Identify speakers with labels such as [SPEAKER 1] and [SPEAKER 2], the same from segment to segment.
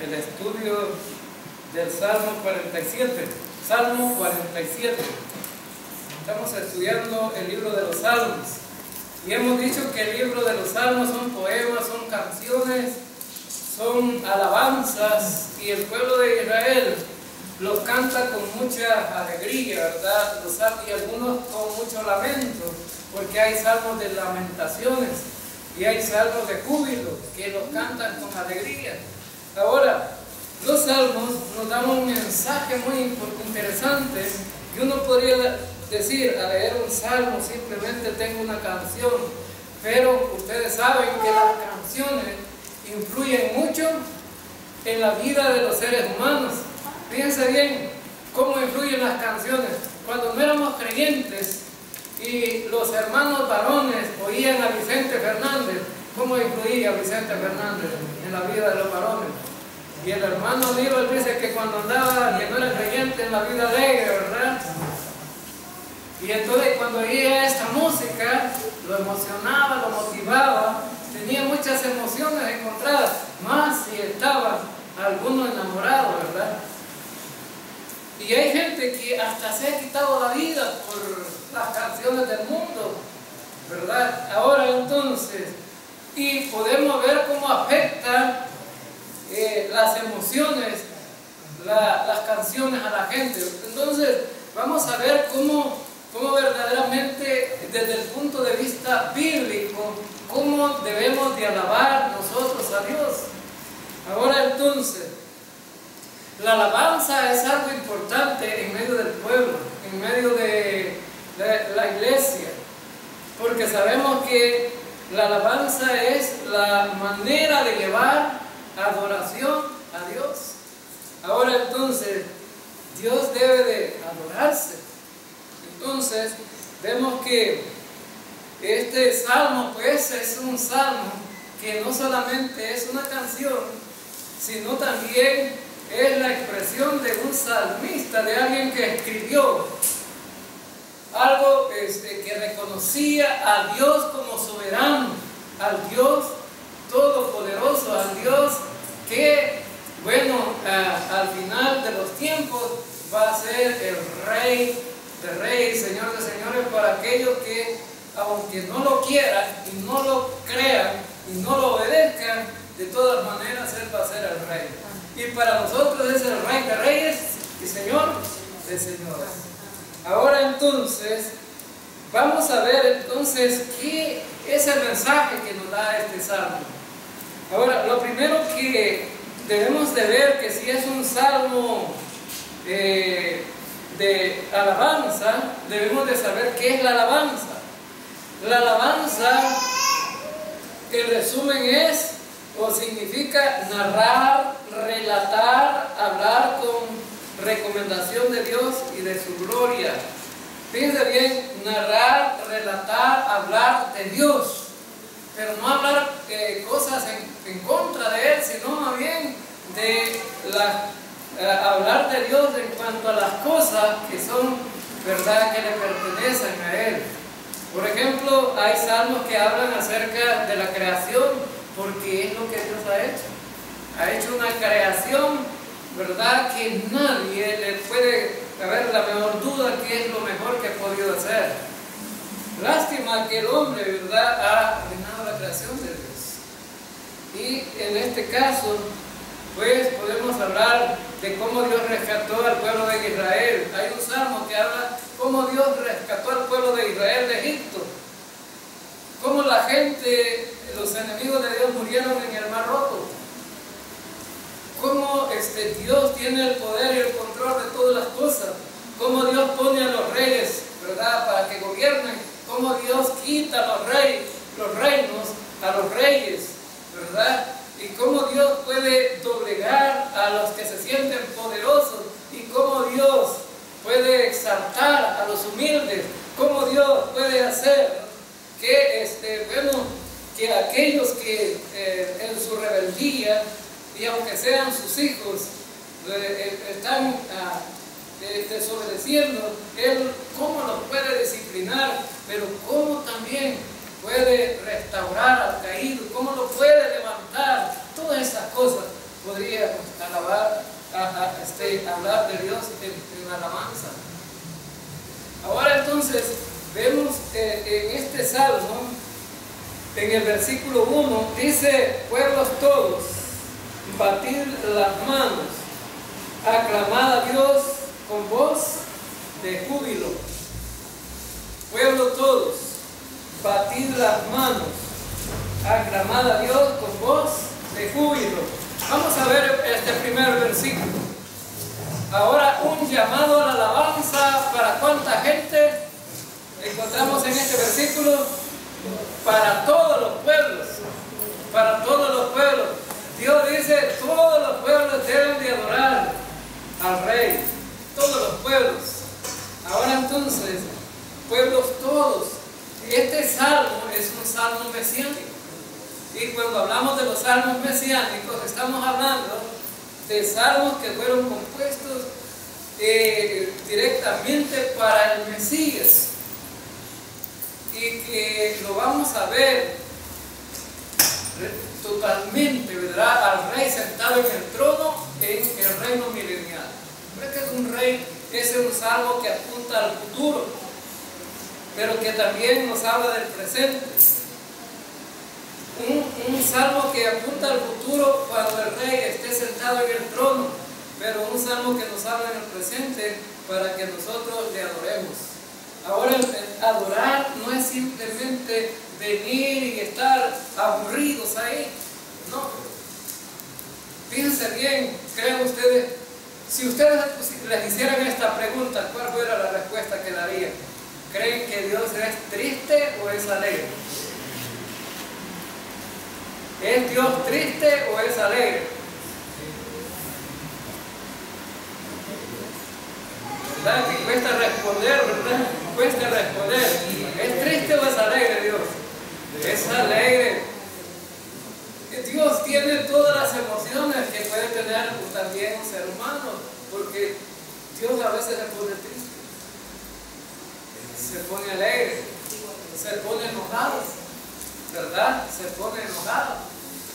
[SPEAKER 1] el estudio del Salmo 47. Salmo 47. Estamos estudiando el libro de los Salmos. Y hemos dicho que el libro de los Salmos son poemas, son canciones, son alabanzas, y el pueblo de Israel los canta con mucha alegría, ¿verdad? Y algunos con mucho lamento, porque hay salmos de lamentaciones y hay salmos de júbilo que los cantan con alegría. Ahora, los salmos nos dan un mensaje muy interesante, que uno podría decir, al leer un salmo simplemente tengo una canción, pero ustedes saben que las canciones influyen mucho en la vida de los seres humanos. Fíjense bien cómo influyen las canciones. Cuando no éramos creyentes y los hermanos varones oían a Vicente Fernández, ¿cómo influía Vicente Fernández en la vida de los varones? Y el hermano Aníbal dice que cuando andaba, que no era creyente, en la vida alegre, ¿verdad? Y entonces cuando oía esta música, lo emocionaba, lo motivaba, tenía muchas emociones encontradas, más si estaba alguno enamorado, ¿verdad? Y hay gente que hasta se ha quitado la vida por las canciones del mundo, ¿verdad? Ahora entonces, y podemos ver cómo afecta las emociones, las canciones a la gente. Entonces, vamos a ver cómo verdaderamente, desde el punto de vista bíblico, cómo debemos de alabar nosotros a Dios. Ahora entonces, la alabanza es algo importante en medio del pueblo, en medio de la iglesia, porque sabemos que la alabanza es la manera de llevar adoración a Dios. Ahora entonces, Dios debe de adorarse. Entonces, vemos que este salmo, pues, es un salmo que no solamente es una canción, sino también es la expresión de un salmista, de alguien que escribió algo que reconocía a Dios como soberano, al Dios todopoderoso, al Dios que, bueno, al final de los tiempos va a ser el Rey de Reyes, Señor de Señores, para aquellos que, aunque no lo quieran y no lo crean y no lo obedezcan, de todas maneras Él va a ser el Rey. Y para nosotros es el Rey de Reyes y Señor de Señores. Ahora entonces, vamos a ver entonces qué es el mensaje que nos da este salmo. Ahora, lo primero que debemos de ver, que si es un salmo de alabanza, debemos de saber qué es la alabanza. La alabanza, el resumen es, o significa narrar, relatar, hablar con recomendación de Dios y de su gloria. Fíjense bien, narrar, relatar, hablar de Dios, pero no hablar cosas en contra de Él, sino más bien de hablar de Dios en cuanto a las cosas que son verdad, que le pertenecen a Él. Por ejemplo, hay salmos que hablan acerca de la creación, porque es lo que Dios ha hecho. Ha hecho una creación, ¿verdad?, que nadie le puede haber la menor duda que es lo mejor que ha podido hacer. Lástima que el hombre, ¿verdad?, ha arruinado la creación de Dios. Y en este caso, pues podemos hablar de cómo Dios rescató al pueblo de Israel. Hay un salmo que habla cómo Dios rescató al pueblo de Israel de Egipto. Cómo la gente, los enemigos de Dios murieron en el Mar Rojo. Cómo Dios tiene el poder y el control de todas las cosas. Cómo Dios pone a los reyes, ¿verdad?, para que gobiernen. Cómo Dios quita a los reinos a los reyes, ¿verdad? Y cómo Dios puede doblegar a los que se sienten poderosos. Y cómo Dios puede exaltar a los humildes. Cómo Dios puede hacer que, que aquellos que en su rebeldía, y aunque sean sus hijos, están desobedeciendo, Él cómo los puede disciplinar, pero cómo también puede restaurar al caído, cómo lo puede levantar, todas esas cosas podría hablar de Dios en alabanza. Ahora entonces vemos en este salmo, en el versículo 1, dice: pueblos todos, batid las manos, aclamad a Dios con voz de júbilo. Pueblos todos, batid las manos, aclamad a Dios con voz de júbilo. Vamos a ver este primer versículo. Ahora, un llamado a la alabanza, ¿para cuánta gente encontramos en este versículo? Para todos los pueblos, para todos los pueblos. Dios dice: todos los pueblos deben de adorar al Rey, todos los pueblos. Ahora entonces, pueblos todos. Este salmo es un salmo mesiánico. Y cuando hablamos de los salmos mesiánicos, estamos hablando de salmos que fueron compuestos directamente para el Mesías. Y que lo vamos a ver totalmente, ¿verdad?, al Rey sentado en el trono en el reino milenial. ¿Verdad que es un rey? Ese es un salmo que apunta al futuro, pero que también nos habla del presente. Un salmo que apunta al futuro cuando el Rey esté sentado en el trono, pero un salmo que nos habla en el presente para que nosotros le adoremos. Ahora, adorar no es simplemente venir y estar aburridos ahí, no. Fíjense bien, ¿creen ustedes? Si ustedes les hicieran esta pregunta, ¿cuál fuera la respuesta que darían? ¿Creen que Dios es triste o es alegre? ¿Es Dios triste o es alegre? ¿Verdad? Que cuesta responder, ¿verdad? Cuesta responder. ¿Es triste o es alegre Dios? Es alegre. Dios tiene todas las emociones que puede tener también un ser humano, porque Dios a veces se pone triste, se pone alegre, se pone enojado, ¿verdad? Se pone enojado.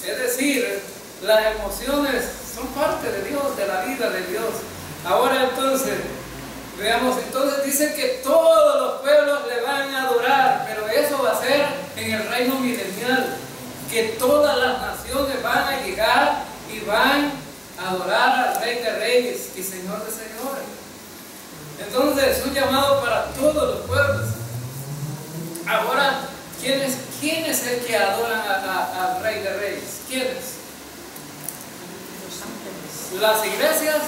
[SPEAKER 1] Es decir, las emociones son parte de Dios, de la vida de Dios. Ahora entonces, veamos, entonces dice que todos los pueblos le van a adorar, pero eso va a ser en el reino milenial, que todas las naciones van a llegar y van a adorar al Rey de Reyes y Señor de Señores. Entonces es un llamado para todos los pueblos. Ahora, ¿quién es el que adoran al Rey de Reyes? ¿Quiénes? Las iglesias.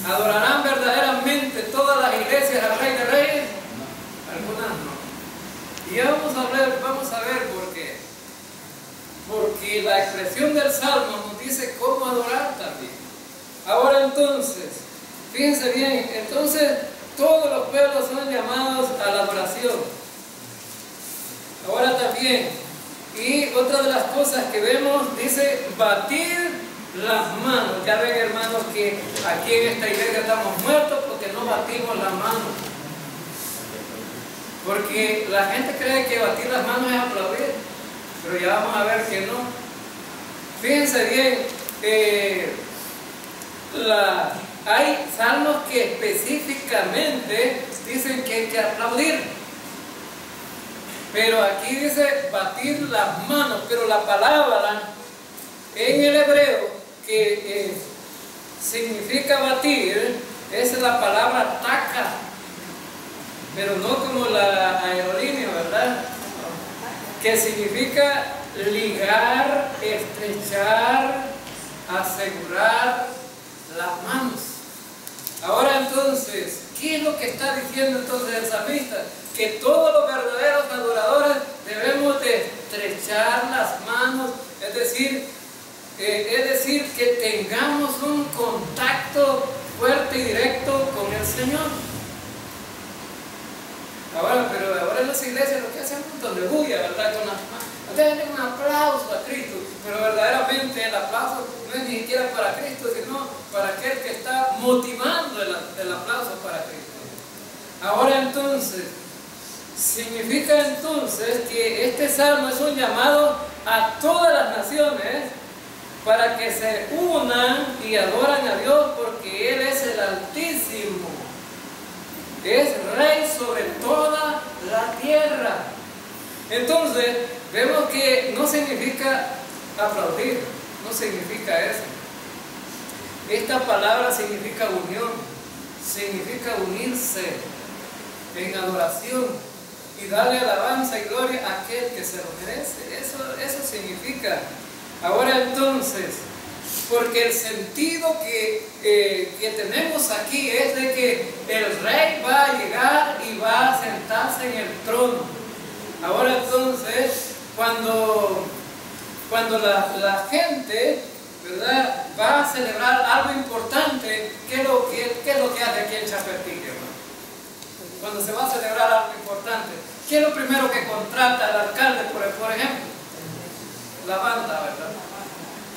[SPEAKER 1] ¿Adorarán verdaderamente todas las iglesias al Rey de Reyes? Algunas no. Y vamos a ver por qué. Porque la expresión del Salmo nos dice cómo adorar también. Ahora entonces, fíjense bien, entonces todos los pueblos son llamados a la adoración. Ahora también, y otra de las cosas que vemos, dice batir las manos. Ya ven, hermanos, que aquí en esta iglesia estamos muertos porque no batimos las manos. Porque la gente cree que batir las manos es aplaudir, pero ya vamos a ver que no. Fíjense bien, hay salmos que específicamente dicen que hay que aplaudir, pero aquí dice batir las manos, pero la palabra en el hebreo que significa batir es la palabra taca, pero no como la aerolínea, ¿verdad? Que significa ligar, estrechar, asegurar las manos. Ahora entonces, ¿qué es lo que está diciendo entonces el salmista? Que todos los verdaderos adoradores debemos de estrechar las manos, es decir, que tengamos un contacto fuerte y directo con el Señor. Ahora en las iglesias lo que hacen es un montón de bulla, ¿verdad? Con las manos. Denle un aplauso a Cristo, pero verdaderamente el aplauso no es ni siquiera para Cristo, sino para aquel que está motivando el aplauso para Cristo. Ahora entonces, significa entonces que este salmo es un llamado a todas las naciones para que se unan y adoran a Dios, porque Él es el Altísimo, es Rey sobre toda la tierra. Entonces, vemos que no significa aplaudir, no significa eso. Esta palabra significa unión, significa unirse en adoración y darle alabanza y gloria a aquel que se lo merece. Eso significa. Ahora entonces, porque el sentido que tenemos aquí es de que el rey va a llegar y va a sentarse en el trono. Ahora entonces, cuando la gente, ¿verdad?, va a celebrar algo importante, ¿qué es lo que hace aquí en Chapertique, hermano? Cuando se va a celebrar algo importante, ¿qué es lo primero que contrata el alcalde, por ejemplo? La banda, ¿verdad?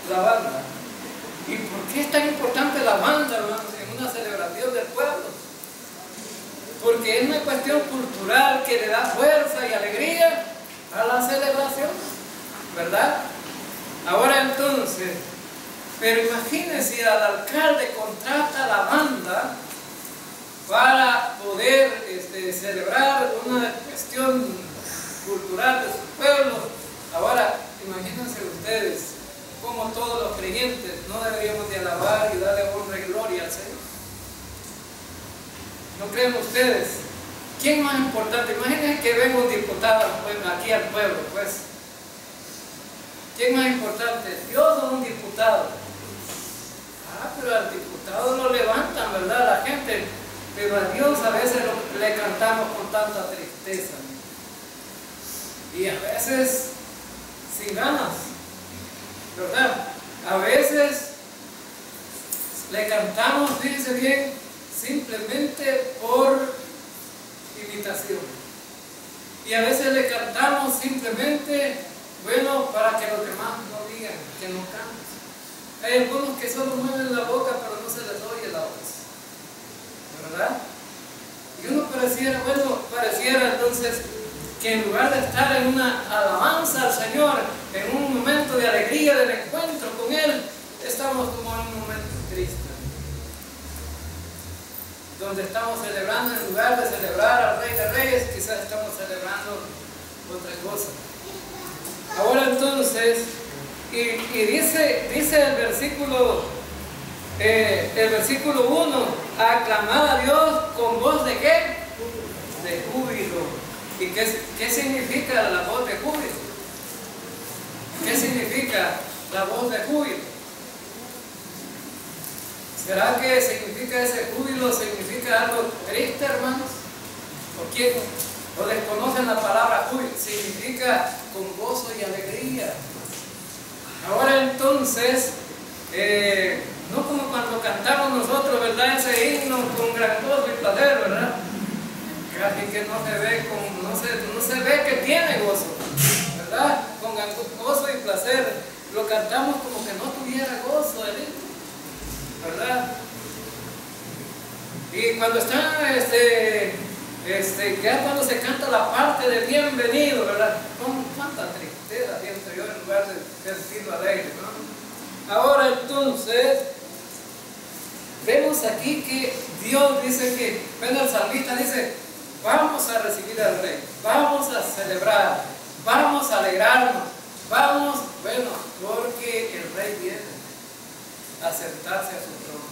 [SPEAKER 1] La banda. ¿Y por qué es tan importante la banda, hermanos, en una celebración del pueblo? Porque es una cuestión cultural que le da fuerza y alegría a la celebración, ¿verdad? Ahora entonces, pero imagínense, al alcalde contrata a la banda para poder celebrar una cuestión cultural de su pueblo. Ahora, imagínense ustedes cómo todos los creyentes no deberíamos de alabar y darle honra y gloria al Señor. ¿No creen ustedes? ¿Quién más importante? Imagínense que venga un diputado aquí al pueblo, pues. ¿Quién más importante? ¿Dios o un diputado? Pero al diputado lo levantan, ¿verdad?, la gente. Pero a Dios a veces le cantamos con tanta tristeza. Y a veces sin ganas, ¿verdad? A veces le cantamos, fíjense bien, simplemente por imitación. Y a veces le cantamos simplemente, bueno, para que los demás no digan que no cantan. Hay algunos que solo mueven la boca, pero no se les oye la voz, ¿verdad? Y uno pareciera entonces que en lugar de estar en una alabanza al Señor, en un momento de alegría del encuentro con Él, estamos como en un momento triste, donde estamos celebrando, en lugar de celebrar al Rey de Reyes, quizás estamos celebrando otra cosa. Ahora entonces, y dice el versículo 1, aclamad a Dios con voz de ¿qué? De júbilo. ¿Y qué significa la voz de júbilo? ¿Qué significa la voz de júbilo? ¿Será que significa ese júbilo, significa algo triste, hermanos? ¿O quién? ¿O desconocen la palabra júbilo? Significa con gozo y alegría. Ahora entonces, no como cuando cantamos nosotros, ¿verdad?, ese himno con gran gozo y placer, ¿verdad? Casi que no se ve que tiene gozo, ¿verdad? Con gozo y placer. Lo cantamos como que no tuviera gozo el himno, ¿verdad? Y cuando está, ya cuando se canta la parte de bienvenido, ¿verdad? Con cuánta tristeza siento yo en lugar de sentirlo alegre, ¿no? Ahora entonces, vemos aquí que Dios dice que, bueno, el salmista dice, vamos a recibir al Rey, vamos a celebrar, vamos a alegrarnos, vamos, bueno, porque el Rey viene a sentarse a su trono.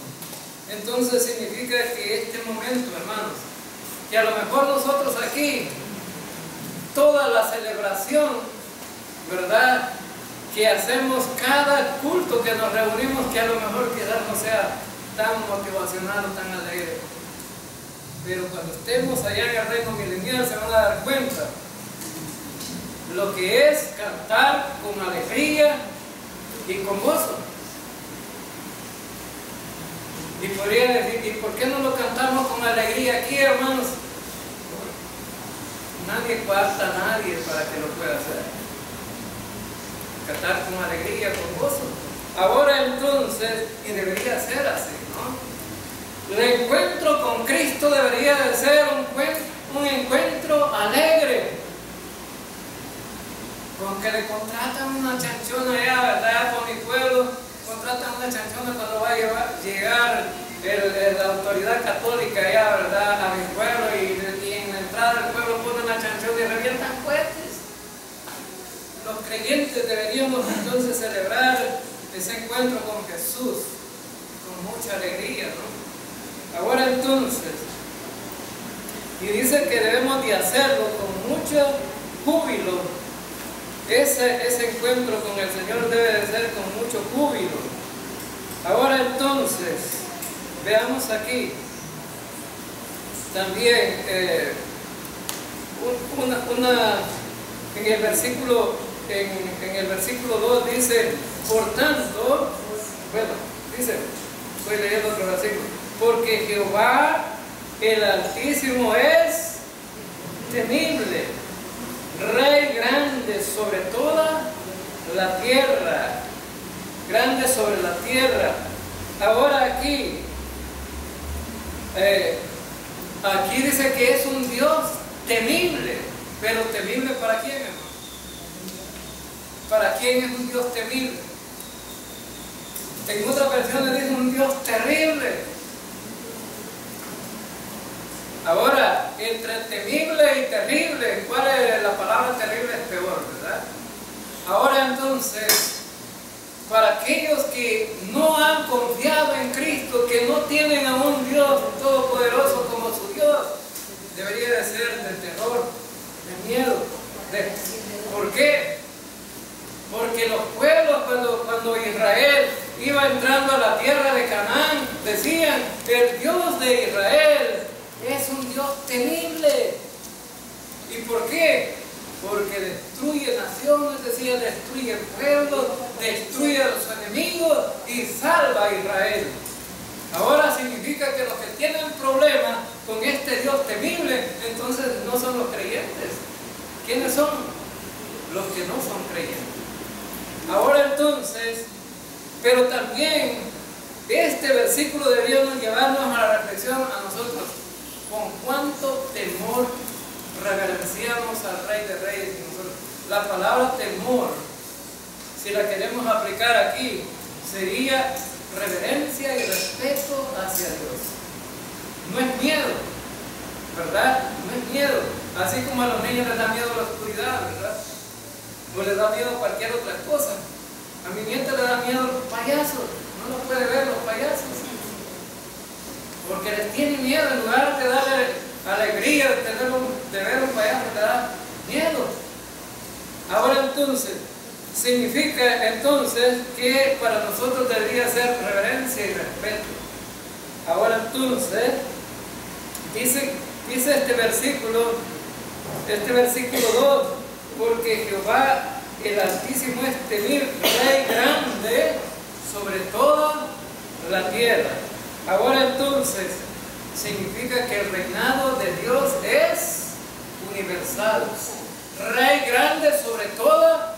[SPEAKER 1] Entonces significa que este momento, hermanos, que a lo mejor nosotros aquí, toda la celebración, ¿verdad?, que hacemos cada culto que nos reunimos, que a lo mejor quizás no sea tan motivacional o tan alegre, pero cuando estemos allá en el reino milenial se van a dar cuenta lo que es cantar con alegría y con gozo. Y podría decir, ¿y por qué no lo cantamos con alegría aquí, hermanos? Nadie falta a nadie para que lo pueda hacer. Cantar con alegría, con gozo. Ahora entonces, y debería ser así, ¿no? El encuentro con Cristo debería de ser un encuentro alegre. Aunque le contratan una chanchona allá, ¿verdad?, por mi pueblo, persona cuando va a llegar la autoridad católica allá, ¿verdad?, a mi pueblo, y en la entrada del pueblo ponen la chanchón y revientan cohetes. Los creyentes deberíamos entonces celebrar ese encuentro con Jesús con mucha alegría, ¿no? Ahora entonces, y dice que debemos de hacerlo con mucho júbilo. Ese encuentro con el Señor debe de ser con mucho júbilo. Ahora entonces, veamos aquí también en el versículo 2 dice, por tanto, bueno, dice, estoy leyendo otro versículo, porque Jehová el Altísimo es temible, Rey grande sobre toda la tierra, grande sobre la tierra. Ahora aquí dice que es un Dios temible, pero temible ¿para quién, hermano? ¿Para quién es un Dios temible? En otras versiones dice un Dios terrible. Ahora, entre temible y terrible, ¿cuál es la palabra terrible? Es peor, ¿verdad? Ahora entonces, para aquellos que no han confiado en Cristo, que no tienen a un Dios todopoderoso como su Dios, debería de ser de terror, de miedo. ¿Por qué? Porque los pueblos cuando Israel iba entrando a la tierra de Canaán, decían, el Dios de Israel es un Dios temible. ¿Y por qué? Porque destruye naciones, decía, destruye pueblos, destruye a los enemigos y salva a Israel. Ahora significa que los que tienen problemas con este Dios temible, entonces no son los creyentes. ¿Quiénes son? Los que no son creyentes. Ahora entonces, pero también este versículo debería llevarnos a la reflexión a nosotros. ¿Con cuánto temor reverenciamos al Rey de Reyes y nosotros? La palabra temor, si la queremos aplicar aquí, sería reverencia y respeto hacia Dios. No es miedo, ¿verdad? No es miedo. Así como a los niños les da miedo la oscuridad, ¿verdad? O les da miedo cualquier otra cosa. A mi nieta le da miedo los payasos. No los puede ver los payasos. Porque les tiene miedo, en lugar de darle alegría de ver un payaso, le da miedo. Ahora entonces, significa entonces que para nosotros debería ser reverencia y respeto. Ahora entonces, dice este versículo 2, porque Jehová el Altísimo es temible, Rey grande sobre toda la tierra. Ahora entonces, significa que el reinado de Dios es universal. Rey grande sobre toda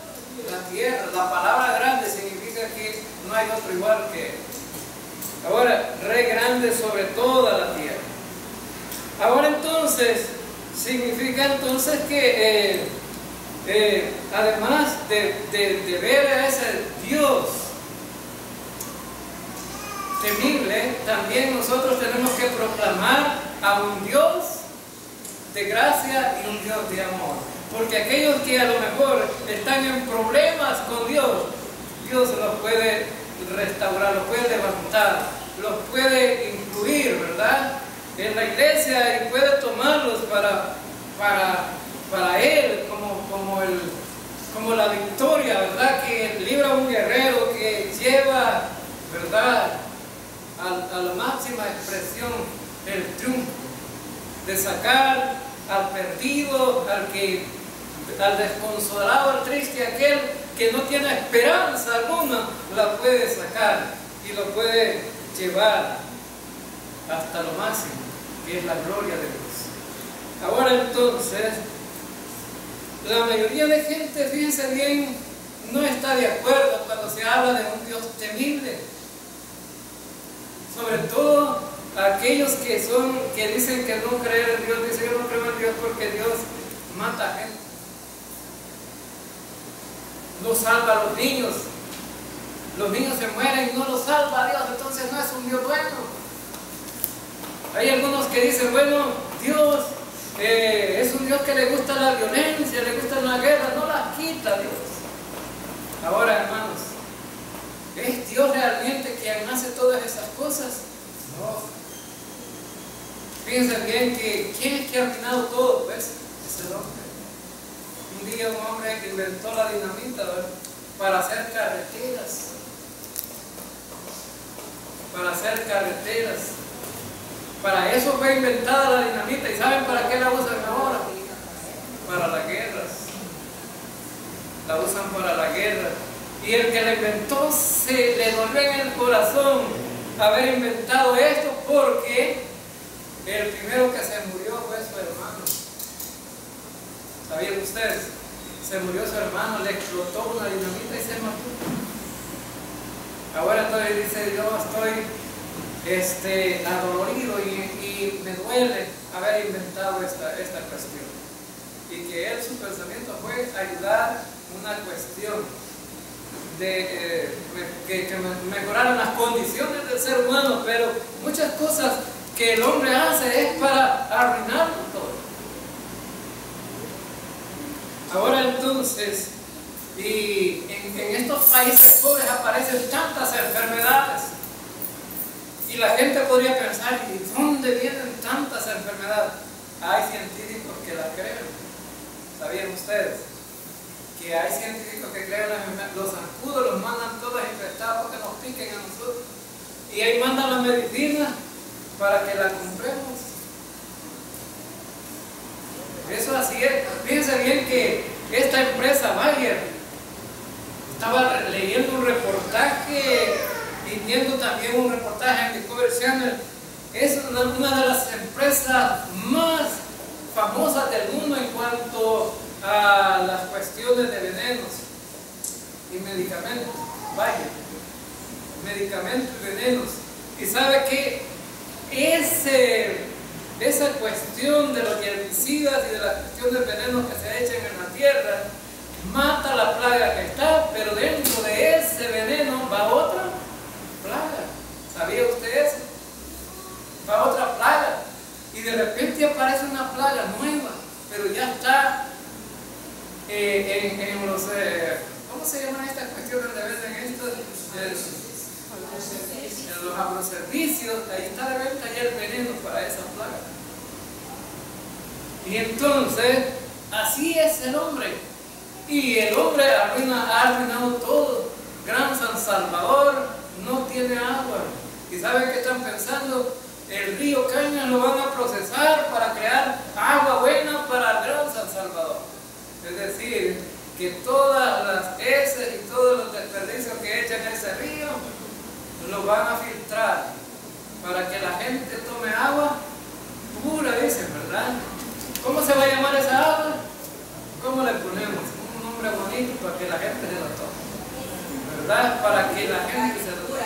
[SPEAKER 1] la tierra. La palabra grande significa que no hay otro igual que él. Ahora, Rey grande sobre toda la tierra. Ahora entonces, significa entonces que además de ver a ese Dios temible, también nosotros tenemos que proclamar a un Dios de gracia y un Dios de amor. Porque aquellos que a lo mejor están en problemas con Dios, Dios los puede restaurar, los puede levantar, los puede incluir, ¿verdad?, en la iglesia, y puede tomarlos para Él como la victoria, ¿verdad?, que libra a un guerrero, que lleva, ¿verdad?, a la máxima expresión el triunfo, de sacar al perdido, al desconsolado, al triste, aquel que no tiene esperanza alguna, la puede sacar y lo puede llevar hasta lo máximo, que es la gloria de Dios. Ahora entonces, la mayoría de gente, fíjense bien, no está de acuerdo cuando se habla de un Dios temible. Sobre todo aquellos que dicen que no creen en Dios, dicen yo no creo en Dios porque Dios mata a gente, no salva a los niños, los niños se mueren y no los salva Dios, entonces no es un Dios bueno. Hay algunos que dicen, bueno, Dios es un Dios que le gusta la violencia, le gusta la guerra, no la quita Dios. Ahora, hermanos, ¿es Dios realmente quien hace todas esas cosas? No. Fíjense bien que ¿quién es que ha arruinado todo? Pues es el hombre. Un día un hombre que inventó la dinamita, ¿verdad?, para hacer carreteras. Para hacer carreteras. Para eso fue inventada la dinamita. ¿Y saben para qué la usan ahora? Para las guerras. La usan para la guerra. Y el que la inventó se le dolió en el corazón haber inventado esto, porque el primero que se murió fue su hermano. ¿Sabían ustedes? Se murió su hermano, le explotó una dinamita y se mató. Ahora entonces dice, yo estoy adolorido y me duele haber inventado esta cuestión. Y que él, su pensamiento fue ayudar una cuestión de que mejoraran las condiciones del ser humano, pero muchas cosas que el hombre hace es para arruinarlo todo. Ahora entonces, y en estos países pobres aparecen tantas enfermedades, y la gente podría pensar, ¿y dónde vienen tantas enfermedades? Hay científicos que las creen. ¿Sabían ustedes? Que hay científicos que creen las enfermedades. Los zancudos los mandan todos infectados porque nos piquen a nosotros. Y ahí mandan la medicina para que la compremos. Eso así es. Fíjense bien que esta empresa Bayer, estaba leyendo un reportaje y viendo también un reportaje en Discovery Channel. Es una de las empresas más famosas del mundo en cuanto a las cuestiones de venenos y medicamentos. Bayer, medicamentos y venenos. Y sabe que esa cuestión de los herbicidas y de la cuestión del veneno que se echan en la tierra mata la plaga que está, pero dentro de ese veneno va otra plaga. ¿Sabía usted eso? Va otra plaga y de repente aparece una plaga nueva, pero ya está en los ¿cómo se llaman estas cuestiones donde venden estos? En los agroservicios, ahí está de venta ya el veneno para esa plaga. Y entonces, así es el hombre. Y el hombre ha arruinado todo. Gran San Salvador no tiene agua. ¿Y saben qué están pensando? El río Cañas lo van a procesar para crear agua buena para el Gran San Salvador. Es decir, que todas las heces y todos los desperdicios que echan en ese río lo van a filtrar para que la gente tome agua pura, dicen, ¿verdad? ¿Cómo se va a llamar esa agua? ¿Cómo le ponemos? Un nombre bonito para que la gente se lo tome, ¿verdad? Para que la gente se lo tome.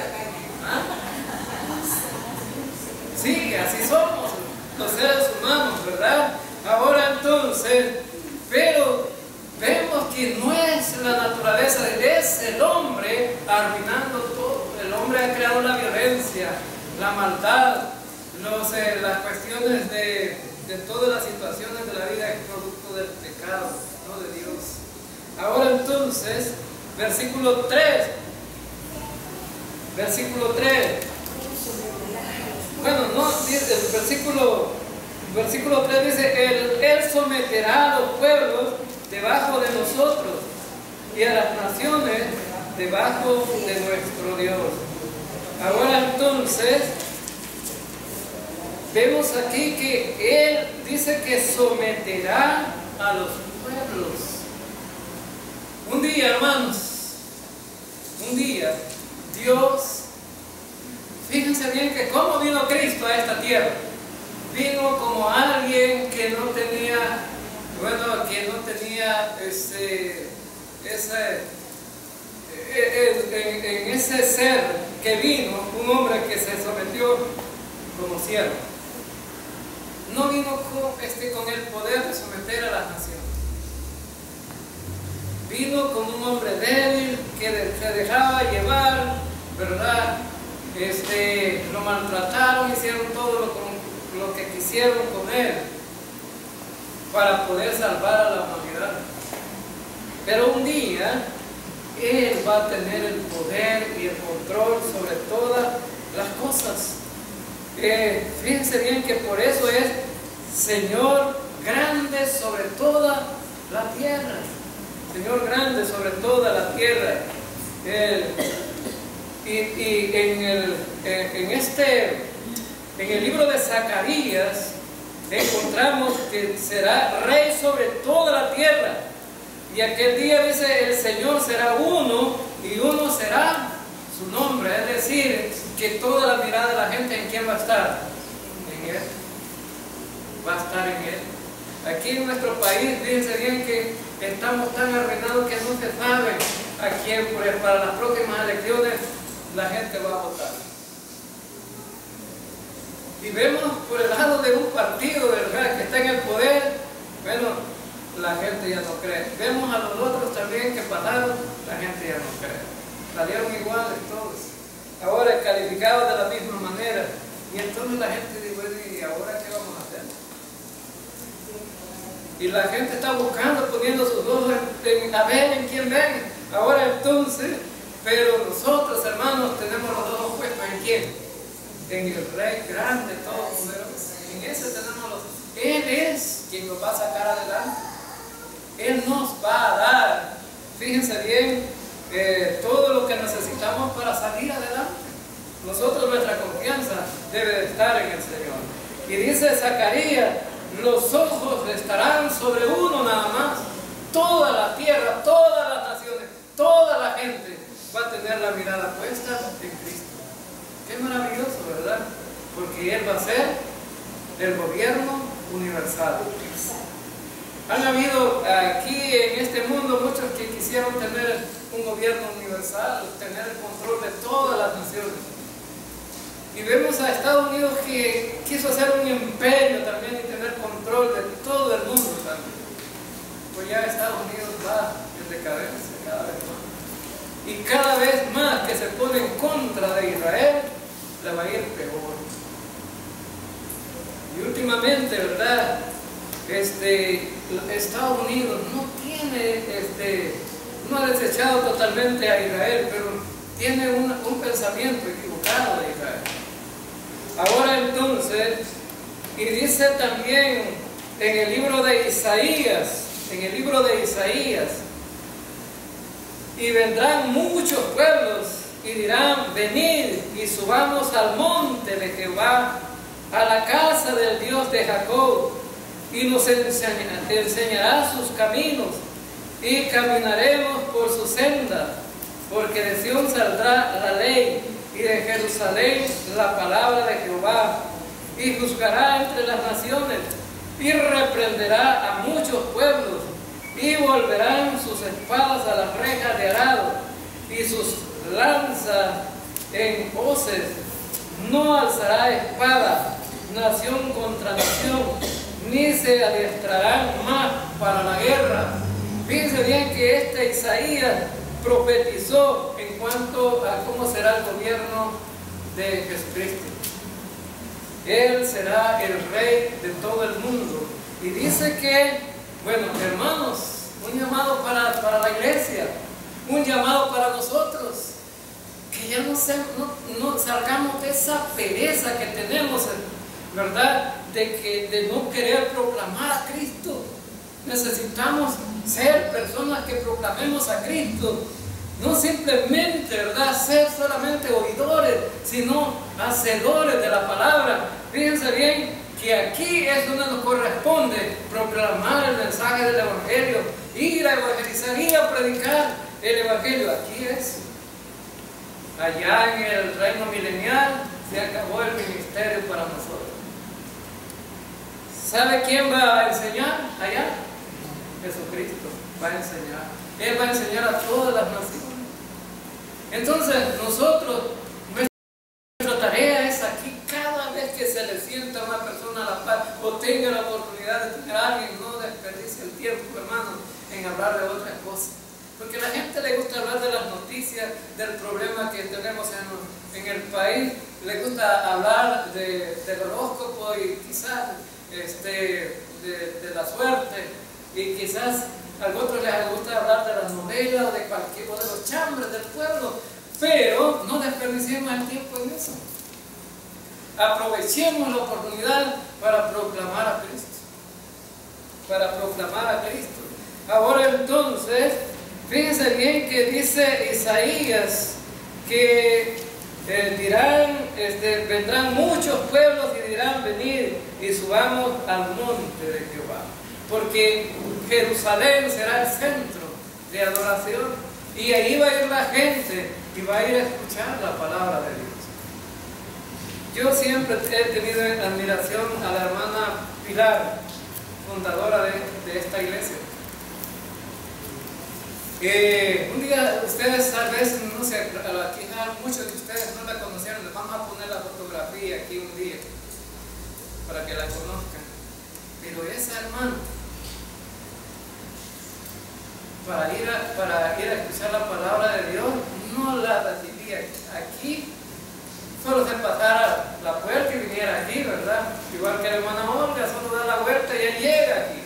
[SPEAKER 1] ¿Ah? Sí, así somos los seres humanos, ¿verdad? Ahora entonces, pero vemos que no es la naturaleza de ese, el hombre arruinando todo. El hombre ha creado la violencia, la maldad, las cuestiones de todas las situaciones de la vida es producto del pecado, no de Dios. Ahora entonces, versículo 3. Bueno, no, dice, el versículo 3 dice, Él someterá a los pueblos debajo de nosotros y a las naciones debajo de nuestro Dios. Ahora entonces, vemos aquí que Él dice que someterá a los pueblos. Un día, hermanos, un día, Dios, fíjense bien que cómo vino Cristo a esta tierra. Vino como alguien que no tenía, en ese ser que vino, un hombre que se sometió como siervo. No vino con el poder de someter a las naciones. vino como un hombre débil que se dejaba llevar, ¿verdad? Lo maltrataron, hicieron todo lo que quisieron con él para poder salvar a la humanidad. Pero un día Él va a tener el poder y el control sobre todas las cosas. Fíjense bien que por eso es Señor grande sobre toda la tierra. Señor grande sobre toda la tierra. En el libro de Zacarías encontramos que será rey sobre toda la tierra. Y aquel día dice, el Señor será uno y uno será su nombre. Es decir, que toda la mirada de la gente, ¿en quién va a estar? En Él. Va a estar en Él. Aquí en nuestro país, fíjense bien que estamos tan arruinados que no se sabe a quién, para las próximas elecciones, la gente va a votar. Y vemos por el lado de un partido, ¿verdad?, que está en el poder, bueno, la gente ya no cree. Vemos a los otros también que pasaron, la gente ya no cree. Salieron iguales todos. Ahora calificados de la misma manera. Y entonces la gente dice, bueno, ¿y ahora qué vamos a hacer? Y la gente está buscando, poniendo sus ojos a ver en quién ven. Ahora entonces, pero nosotros, hermanos, tenemos los ojos puestos ¿en quién? En el Rey grande, todopoderoso. En ese tenemos los ojos. Él es quien nos va a sacar adelante. Él nos va a dar, fíjense bien, todo lo que necesitamos para salir adelante. Nosotros, nuestra confianza debe de estar en el Señor. Y dice Zacarías, los ojos estarán sobre uno nada más. Toda la tierra, todas las naciones, toda la gente va a tener la mirada puesta en Cristo. Qué maravilloso, ¿verdad? Porque Él va a ser el gobierno universal. Han habido aquí en este mundo muchos que quisieron tener un gobierno universal, tener el control de todas las naciones. Y vemos a Estados Unidos que quiso hacer un imperio también y tener control de todo el mundo también. Pues ya Estados Unidos va en decadencia cada vez más. Y cada vez más que se pone en contra de Israel, le va a ir peor. Y últimamente, ¿verdad?, Estados Unidos no ha desechado totalmente a Israel, pero tiene un pensamiento equivocado de Israel. Ahora entonces, y dice también en el libro de Isaías, y vendrán muchos pueblos y dirán, venid y subamos al monte de Jehová, a la casa del Dios de Jacob, y nos enseñará sus caminos, y caminaremos por sus sendas, porque de Sión saldrá la ley, y de Jerusalén la palabra de Jehová, y juzgará entre las naciones, y reprenderá a muchos pueblos, y volverán sus espadas a las rejas de arado, y sus lanzas en hoces. No alzará espada nación contra nación, ni se adiestrarán más para la guerra. Fíjense bien que Isaías profetizó en cuanto a cómo será el gobierno de Jesucristo. Él será el rey de todo el mundo. Y dice que, bueno, hermanos, un llamado para la iglesia, un llamado para nosotros, que ya no salgamos de esa pereza que tenemos, ¿verdad?, de no querer proclamar a Cristo. Necesitamos ser personas que proclamemos a Cristo, no simplemente, ¿verdad?, ser solamente oidores, sino hacedores de la palabra. Fíjense bien que aquí es donde nos corresponde proclamar el mensaje del Evangelio, ir a evangelizar, ir a predicar el Evangelio. Aquí es. Allá en el reino milenial se acabó el ministerio para nosotros. ¿Sabe quién va a enseñar allá? Jesucristo va a enseñar. Él va a enseñar a todas las naciones. Entonces nosotros, nuestra tarea es aquí, cada vez que se le sienta a una persona a la par o tenga la oportunidad de tener a alguien, no desperdicie el tiempo, hermano, en hablar de otra cosa. Porque a la gente le gusta hablar de las noticias, del problema que tenemos en el país, le gusta hablar del horóscopo y quizás de la suerte, y quizás a otros les gusta hablar de las novelas, de cualquier, o de los chambres del pueblo, pero no desperdiciemos el tiempo en eso. Aprovechemos la oportunidad para proclamar a Cristo. Para proclamar a Cristo. Ahora entonces, fíjense bien que dice Isaías que vendrán muchos pueblos y dirán: venid y subamos al monte de Jehová, porque Jerusalén será el centro de adoración, y ahí va a ir la gente y va a ir a escuchar la palabra de Dios. Yo siempre he tenido admiración a la hermana Pilar, fundadora de esta iglesia. Un día ustedes tal vez, no sé, quizás muchos de ustedes no la conocieron, les vamos a poner la fotografía aquí un día para que la conozcan. Pero esa hermana, para ir a escuchar la palabra de Dios, no la recibía aquí. Solo se pasara la puerta y viniera aquí, ¿verdad? Igual que la hermana Olga, solo da la vuelta y ya llega aquí.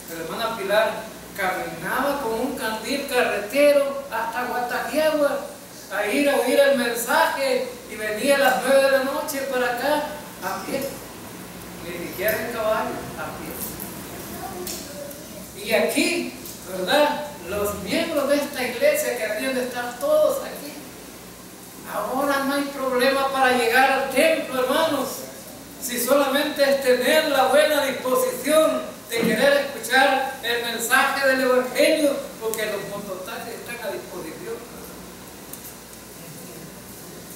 [SPEAKER 1] Pero la hermana Pilar caminaba con un candil carretero hasta Guataquiagua a ir a oír el mensaje, y venía a las 9 de la noche para acá a pie, ni siquiera en caballo, a pie. Y aquí, ¿verdad? Los miembros de esta iglesia que habían de estar todos aquí. Ahora no hay problema para llegar al templo, hermanos, si solamente es tener la buena disposición de querer escuchar el mensaje del Evangelio, porque los mototaxis están a disposición.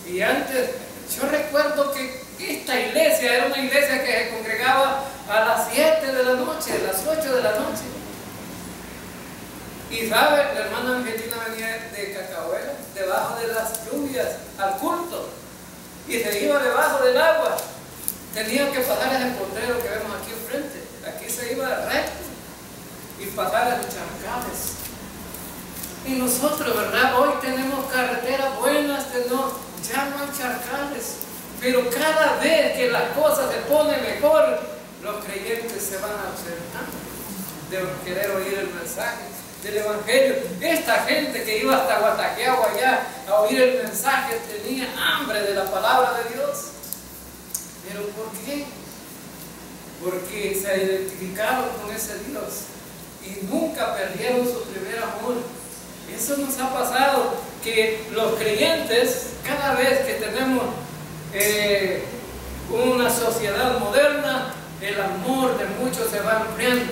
[SPEAKER 1] Y antes, yo recuerdo que esta iglesia era una iglesia que se congregaba a las 7 de la noche, a las 8 de la noche. Y sabe, la hermana Angelina venía de Cacahuela, debajo de las lluvias, al culto, y se iba debajo del agua. Tenía que pasar ese potrero que vemos aquí enfrente. Aquí se iba recto y pasar a los charcales. Y nosotros, ¿verdad? Hoy tenemos carreteras buenas, ya no hay charcales. Pero cada vez que las cosas se ponen mejor, los creyentes se van ausentando de querer oír el mensaje del Evangelio. Esta gente que iba hasta Guataquiagua allá a oír el mensaje tenía hambre de la palabra de Dios. ¿Pero por qué? Porque se identificaron con ese Dios y nunca perdieron su primer amor. Eso nos ha pasado, que los creyentes, cada vez que tenemos una sociedad moderna, el amor de muchos se va enfriando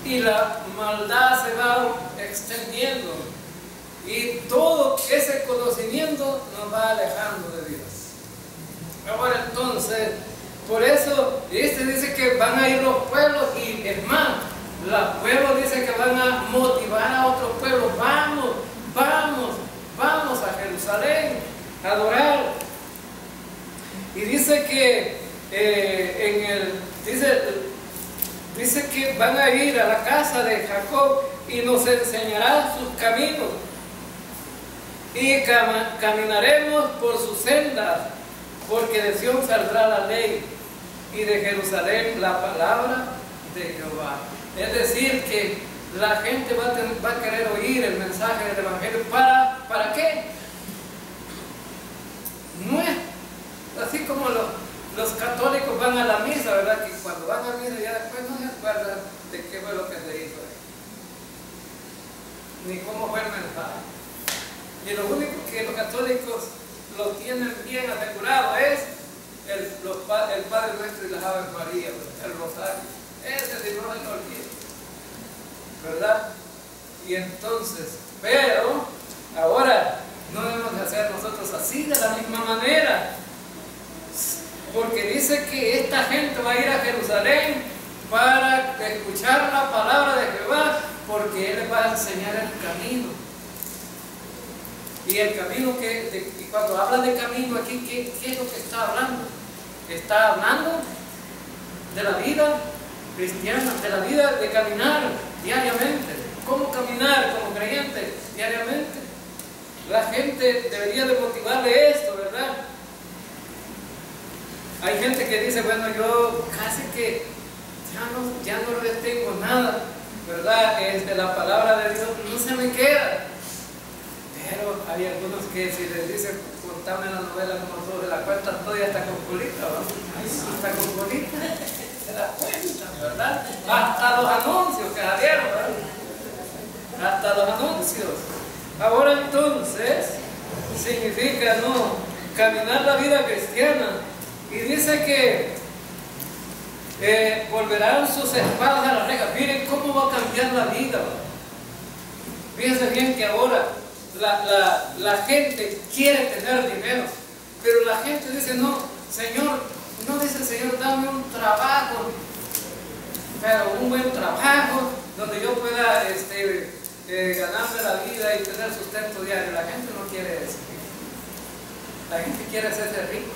[SPEAKER 1] y la maldad se va extendiendo, y todo ese conocimiento nos va alejando de Dios. Ahora entonces, por eso dice que van a ir los pueblos, y es más, los pueblos dice que van a motivar a otros pueblos: vamos a Jerusalén a adorar. Y dice que dice que van a ir a la casa de Jacob y nos enseñará sus caminos, y caminaremos por sus sendas, porque de Sión saldrá la ley y de Jerusalén la palabra de Jehová. Es decir, que la gente va a querer oír el mensaje del Evangelio. ¿Para qué? No es así como los católicos van a la misa, ¿verdad? Que cuando van a la misa ya después no se acuerdan de qué fue lo que se hizo ahí, ni cómo fue el mensaje. Y lo único que los católicos lo tienen bien asegurado es el Padre Nuestro y las Aves María, el rosario. Ese sí no se lo olvida, ¿verdad? Y entonces, pero ahora no debemos de hacer nosotros así de la misma manera, porque dice que esta gente va a ir a Jerusalén para escuchar la palabra de Jehová, porque Él les va a enseñar el camino. Y el camino y cuando habla de camino aquí, ¿qué es lo que está hablando? Está hablando de la vida cristiana, de la vida de caminar diariamente. ¿Cómo caminar como creyente diariamente? La gente debería de motivarle esto, ¿verdad? Hay gente que dice, bueno, yo casi que ya no retengo nada, ¿verdad? La palabra de Dios no se me queda. Pero hay algunos que si les dicen, contame la novela como tú se la cuentan todo y hasta con colita, ¿verdad? Hasta con colita se la cuentan, ¿verdad? Hasta los anuncios que salieron, ¿verdad? Hasta los anuncios. Ahora entonces, significa, ¿no?, caminar la vida cristiana. Y dice que volverán sus espadas a la reja. Miren cómo va a cambiar la vida. Fíjense bien que ahora la gente quiere tener dinero, pero la gente dice, no, Señor, no dice Señor, dame un trabajo, pero un buen trabajo, donde yo pueda ganarme la vida y tener sustento diario. La gente no quiere eso. La gente quiere hacerse rico.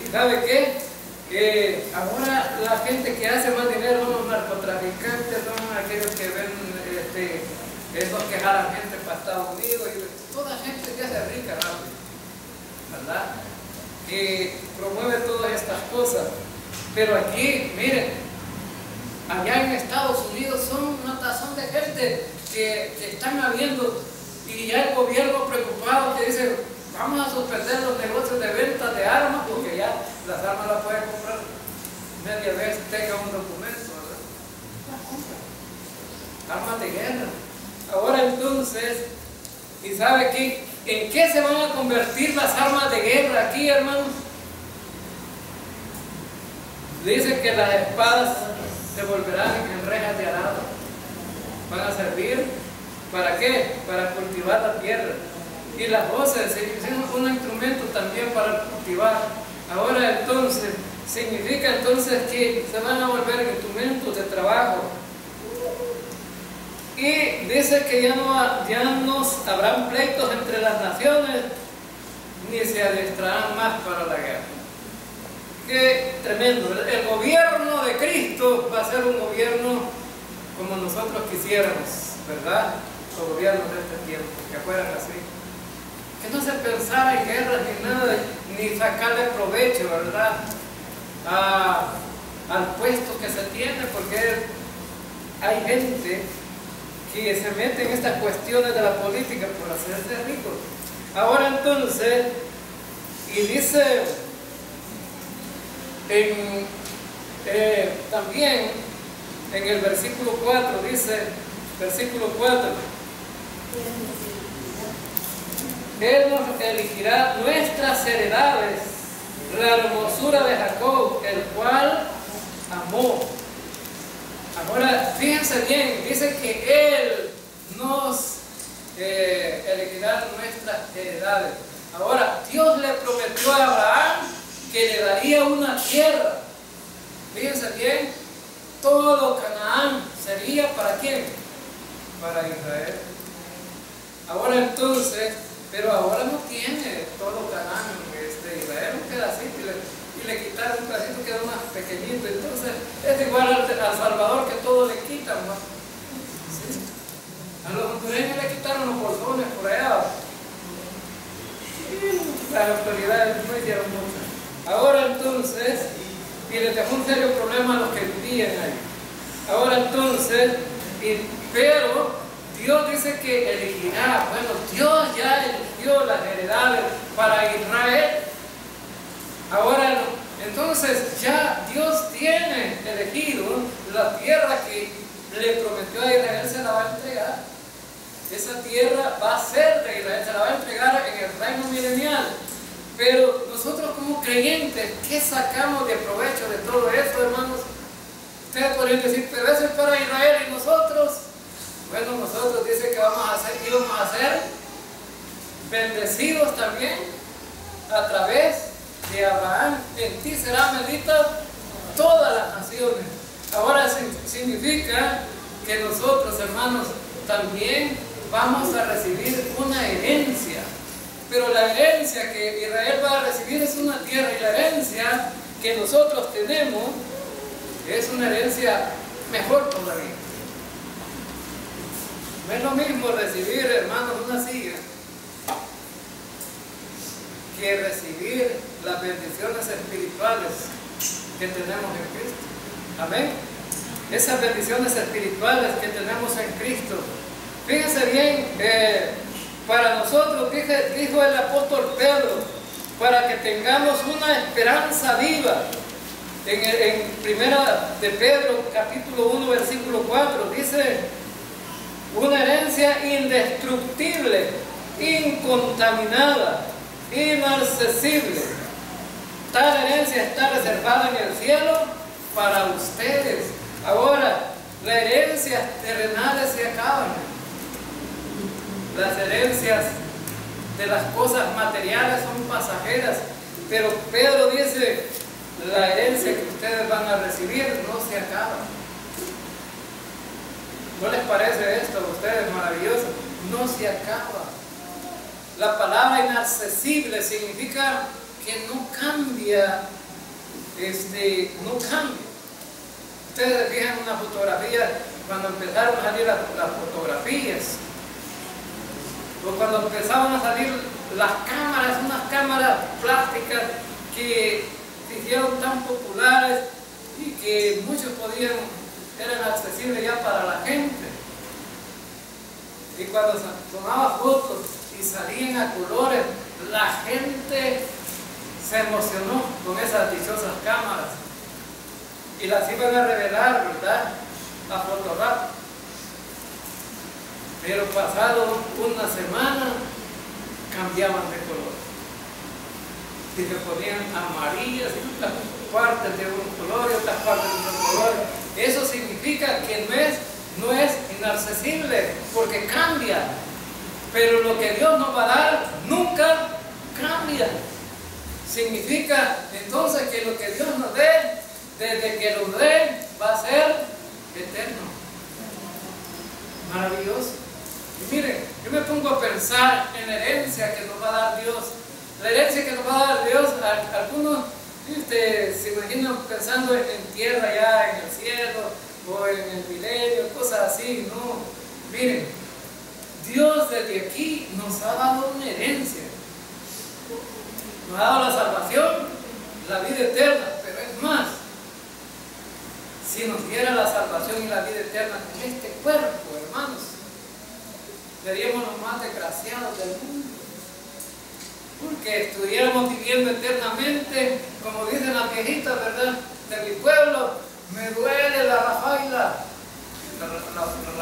[SPEAKER 1] ¿Y sabe qué? Ahora la gente que hace más dinero son los narcotraficantes, son aquellos que ven esos que jalan gente para Estados Unidos, y toda gente que hace rica rápido, ¿verdad? Y promueve todas estas cosas. Pero aquí, miren, allá en Estados Unidos son una tazón de gente que están habiendo, y ya el gobierno preocupado que dice, vamos a suspender los negocios de venta de armas, porque ya las armas las puede comprar media vez, tenga un documento, ¿verdad? Las compra. Armas de guerra. Ahora entonces, ¿y sabe qué? ¿En qué se van a convertir las armas de guerra aquí, hermanos? Dice que las espadas se volverán en rejas de arado. Van a servir, ¿para qué? Para cultivar la tierra. Y las voces son un instrumento también para cultivar. Ahora entonces, significa entonces que se van a volver instrumentos de trabajo. Y dice que ya no habrán pleitos entre las naciones, ni se adestrarán más para la guerra. Qué tremendo. El gobierno de Cristo va a ser un gobierno como nosotros quisiéramos, ¿verdad? Los gobiernos de este tiempo, que fueran así. Que no se pensara en guerras ni nada, ni sacarle provecho, ¿verdad? Al puesto que se tiene, porque hay gente que se mete en estas cuestiones de la política por hacerse ricos. Ahora entonces, y dice también en el versículo 4, dice, versículo 4, Él nos elegirá nuestras heredades, la hermosura de Jacob, el cual amó. Ahora, fíjense bien, dice que Él nos elegirá nuestras heredades. Ahora, Dios le prometió a Abraham que le daría una tierra. Fíjense bien, todo Canaán sería ¿para quién? Para Israel. Ahora entonces, pero ahora no tiene todo Canaán, Israel, un pedacito, y le quitaron un pedacito, queda más pequeñito. Entonces es igual al Salvador, que todo le quitan, ¿no? ¿Sí? A los hondureños le quitaron los bolsones por allá, y las autoridades no hicieron mucho. Ahora entonces, y les dejó un serio problema a los que vivían ahí. Ahora entonces, pero Dios dice que elegirá. Bueno, Dios ya eligió las heredades para Israel. Ahora, entonces ya Dios tiene elegido la tierra que le prometió a Israel, se la va a entregar. Esa tierra va a ser de Israel, se la va a entregar en el reino milenial. Pero nosotros como creyentes, ¿qué sacamos de provecho de todo eso, hermanos? Ustedes podrían decir, pero eso es para Israel, y nosotros. Bueno, nosotros dice que íbamos a ser bendecidos también a través de Abraham. En ti serán benditas todas las naciones. Ahora significa que nosotros, hermanos, también vamos a recibir una herencia. Pero la herencia que Israel va a recibir es una tierra, y la herencia que nosotros tenemos es una herencia mejor todavía. No es lo mismo recibir, hermanos, una silla que recibir las bendiciones espirituales que tenemos en Cristo. Amén. Esas bendiciones espirituales que tenemos en Cristo. Fíjense bien, para nosotros, dijo el apóstol Pedro, para que tengamos una esperanza viva. En primera de Pedro, capítulo 1, versículo 4, dice: una herencia indestructible, incontaminada, inaccesible. Tal herencia está reservada en el cielo para ustedes. Ahora, las herencias terrenales se acaban. Las herencias de las cosas materiales son pasajeras. Pero Pedro dice: la herencia que ustedes van a recibir no se acaba. ¿No les parece esto a ustedes maravilloso? No se acaba. La palabra inaccesible significa que no cambia, no cambia. Ustedes se fijan en una fotografía, cuando empezaron a salir las fotografías, o cuando empezaban a salir las cámaras, unas cámaras plásticas que se hicieron tan populares y que muchos eran accesibles ya para la gente. Y cuando se tomaba fotos y salían a colores, la gente se emocionó con esas dichosas cámaras y las iban a revelar, ¿verdad?, a Photolab. Pero pasado una semana cambiaban de color y se ponían amarillas, unas partes de un color y otras partes de otro color. Eso significa que no es inaccesible, porque cambia. Pero lo que Dios nos va a dar nunca cambia. Significa entonces que lo que Dios nos dé, desde que lo dé, va a ser eterno. Maravilloso. Y miren, yo me pongo a pensar en la herencia que nos va a dar Dios. La herencia que nos va a dar Dios, algunos se imaginan pensando en tierra ya, en el cielo, o en el milenio, cosas así. No, miren, Dios desde aquí nos ha dado una herencia. Nos ha dado la salvación, la vida eterna, pero es más, si nos diera la salvación y la vida eterna con este cuerpo, hermanos, seríamos los más desgraciados del mundo, porque estuviéramos viviendo eternamente, como dicen las viejitas, ¿verdad?, de mi pueblo: me duele la rafaila. La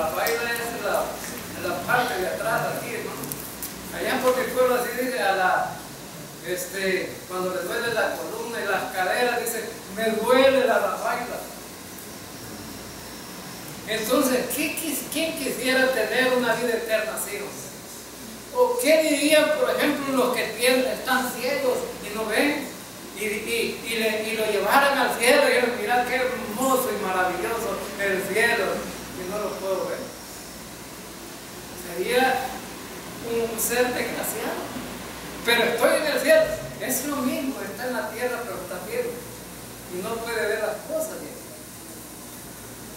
[SPEAKER 1] rafaila es la parte de atrás aquí, ¿no? Allá por mi pueblo así dice, cuando le duele la columna y las caderas, dice: me duele la rafaila. Entonces, ¿quién quisiera tener una vida eterna así? ¿O qué dirían, por ejemplo, los que están ciegos y no ven? Y lo llevaran al cielo y dijeron: mirad qué hermoso y maravilloso el cielo, y no lo puedo ver. Sería un ser desgraciado. Pero estoy en el cielo. Es lo mismo, está en la tierra, pero está ciego y no puede ver las cosas bien.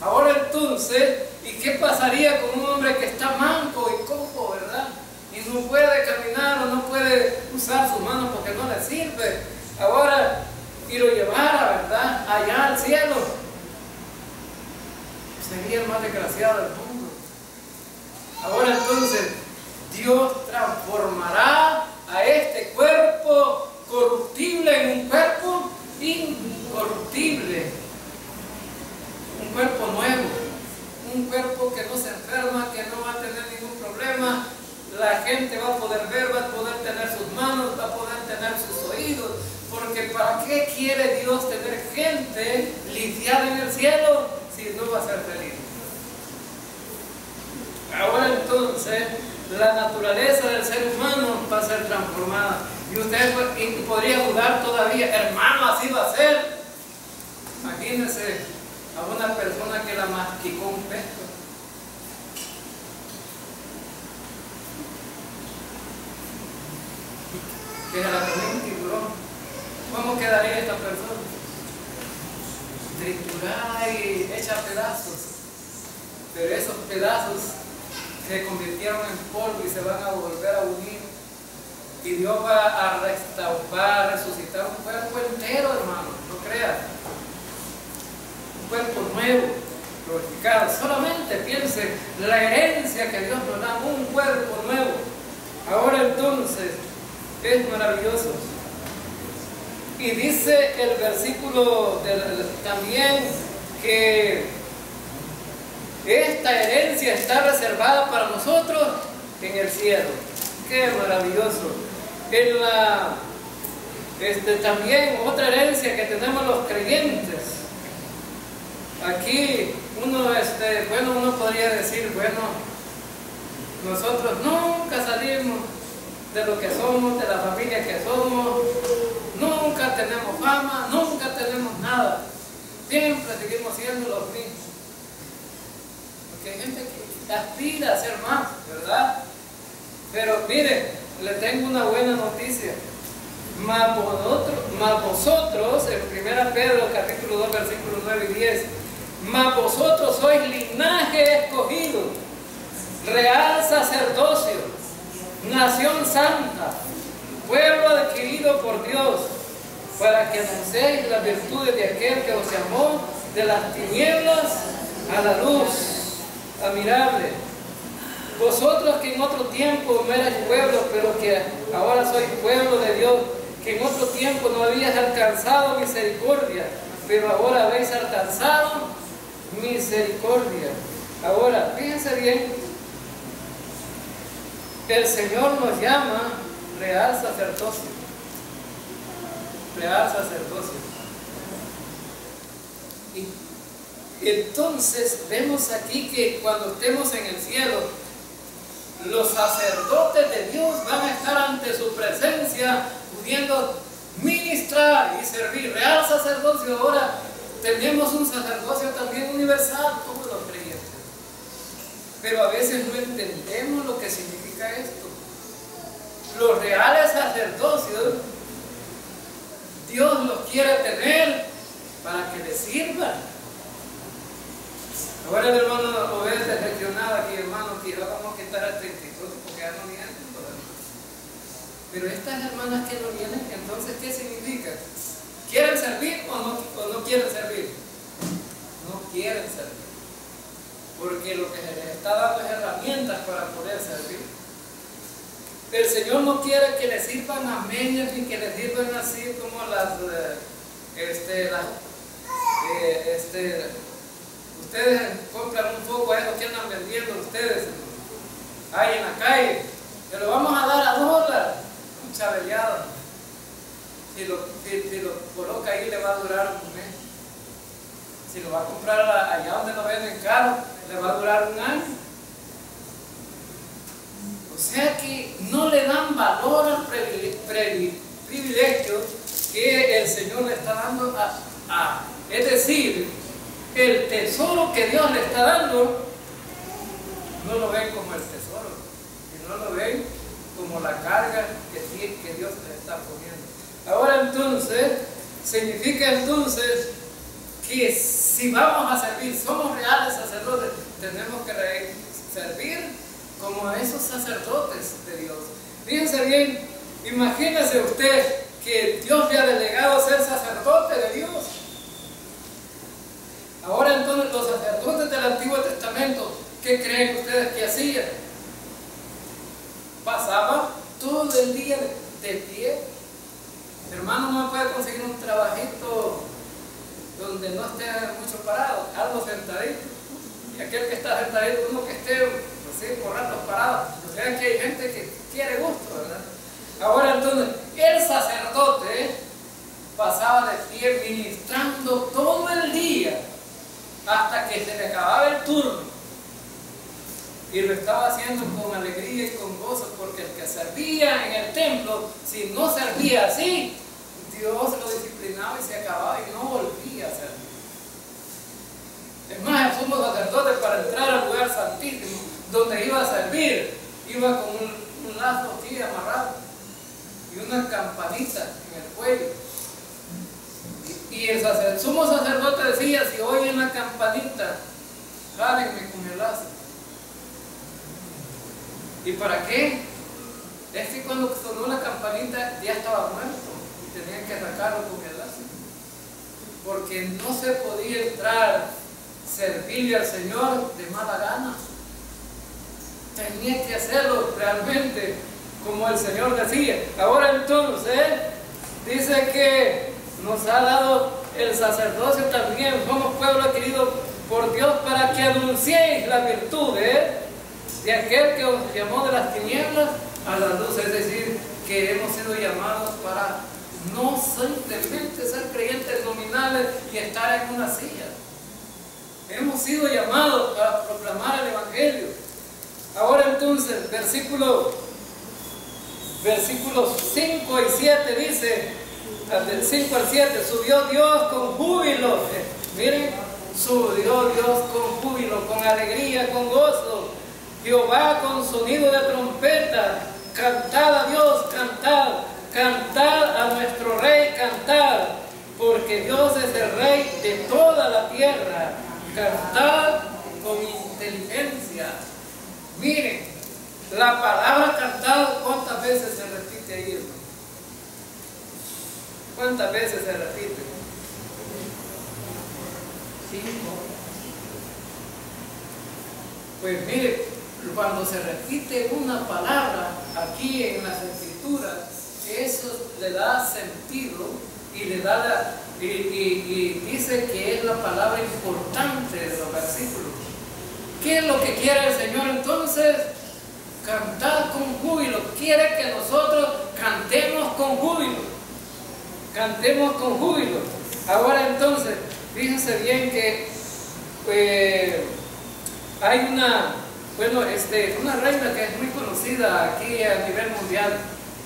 [SPEAKER 1] Ahora entonces, ¿y qué pasaría con un hombre que está manco y cojo, verdad? Y no puede caminar o no puede usar sus manos porque no le sirve. Ahora, y lo llevara, ¿verdad?, allá al cielo, sería el más desgraciado del mundo. Ahora entonces, Dios transformará a este cuerpo corruptible en un cuerpo incorruptible, un cuerpo nuevo, un cuerpo que no se enferma, que no va a tener ningún problema. La gente va a poder ver, va a poder tener sus manos, va a poder tener sus oídos, porque ¿para qué quiere Dios tener gente lisiada en el cielo si no va a ser feliz? Ahora entonces, la naturaleza del ser humano va a ser transformada. Y usted podría dudar todavía: hermano, así va a ser. Imagínense a una persona que la masticó un pescado. Que se la comió un tiburón. ¿Cómo quedaría esta persona? Triturada y hecha a pedazos. Pero esos pedazos se convirtieron en polvo y se van a volver a unir. Y Dios va a restaurar, resucitar un cuerpo entero, hermano, no creas. Un cuerpo nuevo, glorificado. Solamente piense la herencia que Dios nos da, un cuerpo nuevo. Ahora entonces, es maravilloso. Y dice el versículo también que esta herencia está reservada para nosotros en el cielo. ¡Qué maravilloso! También otra herencia que tenemos los creyentes. Aquí uno podría decir, bueno, nosotros nunca salimos de lo que somos, de la familia que somos, nunca tenemos fama, nunca tenemos nada. Siempre seguimos siendo los mismos. Porque hay gente que aspira a ser más, ¿verdad? Pero mire, le tengo una buena noticia. Mas vosotros, en 1 Pedro capítulo 2, versículos 9 y 10, mas vosotros sois linaje escogido, real sacerdocio, nación santa, pueblo adquirido por Dios, para que anunciéis las virtudes de aquel que os llamó de las tinieblas a la luz admirable. Vosotros que en otro tiempo no erais pueblo, pero que ahora sois pueblo de Dios, que en otro tiempo no habíais alcanzado misericordia, pero ahora habéis alcanzado misericordia. Ahora, fíjense bien, el Señor nos llama real sacerdocio. Real sacerdocio. Y entonces vemos aquí que cuando estemos en el cielo, los sacerdotes de Dios van a estar ante su presencia pudiendo ministrar y servir. Real sacerdocio. Ahora tenemos un sacerdocio también universal, como los creyentes. Pero a veces no entendemos lo que significa esto. Los reales sacerdocios, Dios los quiere tener para que le sirvan. Ahora el hermano Obed reflexionaba aquí, hermano, que vamos a quitar este instituto porque ya no vienen los hermanos. Pero estas hermanas que no vienen, entonces, ¿qué significa? ¿Quieren servir o no quieren servir? No quieren servir. Porque lo que se les está dando es herramientas para poder servir. El Señor no quiere que le sirvan a medias ni que le sirvan así como ustedes compran un poco a eso que andan vendiendo ustedes ahí en la calle, que lo vamos a dar a $1, un chabeleado. Si lo coloca ahí le va a durar un mes. Si lo va a comprar allá donde lo venden caro, le va a durar un año. O sea que no le dan valor al privilegio que el Señor le está dando es decir, el tesoro que Dios le está dando, no lo ven como el tesoro, y no lo ven como la carga que Dios le está poniendo. Ahora entonces, significa entonces que si vamos a servir, somos reales sacerdotes, tenemos que servir como a esos sacerdotes de Dios. Fíjense bien, imagínese usted que Dios le ha delegado ser sacerdote de Dios. Ahora entonces los sacerdotes del Antiguo Testamento, ¿qué creen ustedes que hacían? Pasaban todo el día de pie. Hermano, no puede conseguir un trabajito donde no esté mucho parado, algo sentadito. Y aquel que está sentadito, uno que esté así por ratos parado. O sea que hay gente que quiere gusto, ¿verdad? Ahora entonces, el sacerdote pasaba de pie ministrando todo el día hasta que se le acababa el turno. Y lo estaba haciendo con alegría y con gozo, porque el que servía en el templo, si no servía así, Dios lo disciplinaba y se acababa y no volvía a servir. Es más, el sumo sacerdote, para entrar al lugar santísimo donde iba a servir, iba con un lazo aquí amarrado y una campanita en el cuello. Y el sumo sacerdote decía: si oyen la campanita, jálenme con el lazo. ¿Y para qué? Es que cuando sonó la campanita ya estaba muerto y tenían que sacarlo con el lazo. Porque no se podía entrar, servirle al Señor de mala gana. Tenía que hacerlo realmente como el Señor decía. Ahora entonces, dice que nos ha dado el sacerdocio también. Somos pueblo adquirido por Dios para que anunciéis la virtud de aquel que os llamó de las tinieblas a la luz. Es decir, que hemos sido llamados para no simplemente ser creyentes nominales y estar en una silla. Hemos sido llamados para proclamar el Evangelio. Ahora entonces, versículos 5 y 7 dice, del 5 al 7, subió Dios con júbilo. Miren, subió Dios con júbilo, con alegría, con gozo. Jehová con sonido de trompeta. Cantad a Dios, cantad. Cantad a nuestro Rey, cantad. Porque Dios es el Rey de toda la tierra. Cantad con inteligencia. Miren, la palabra cantado, ¿cuántas veces se repite ahí, hermano? ¿Cuántas veces se repite? 5. Pues mire, cuando se repite una palabra aquí en las Escrituras, eso le da sentido y le da y dice que es la palabra importante de los versículos. ¿Qué es lo que quiere el Señor entonces? Cantar con júbilo. Quiere que nosotros cantemos con júbilo. Cantemos con júbilo. Ahora entonces, fíjense bien que hay una reina que es muy conocida aquí a nivel mundial,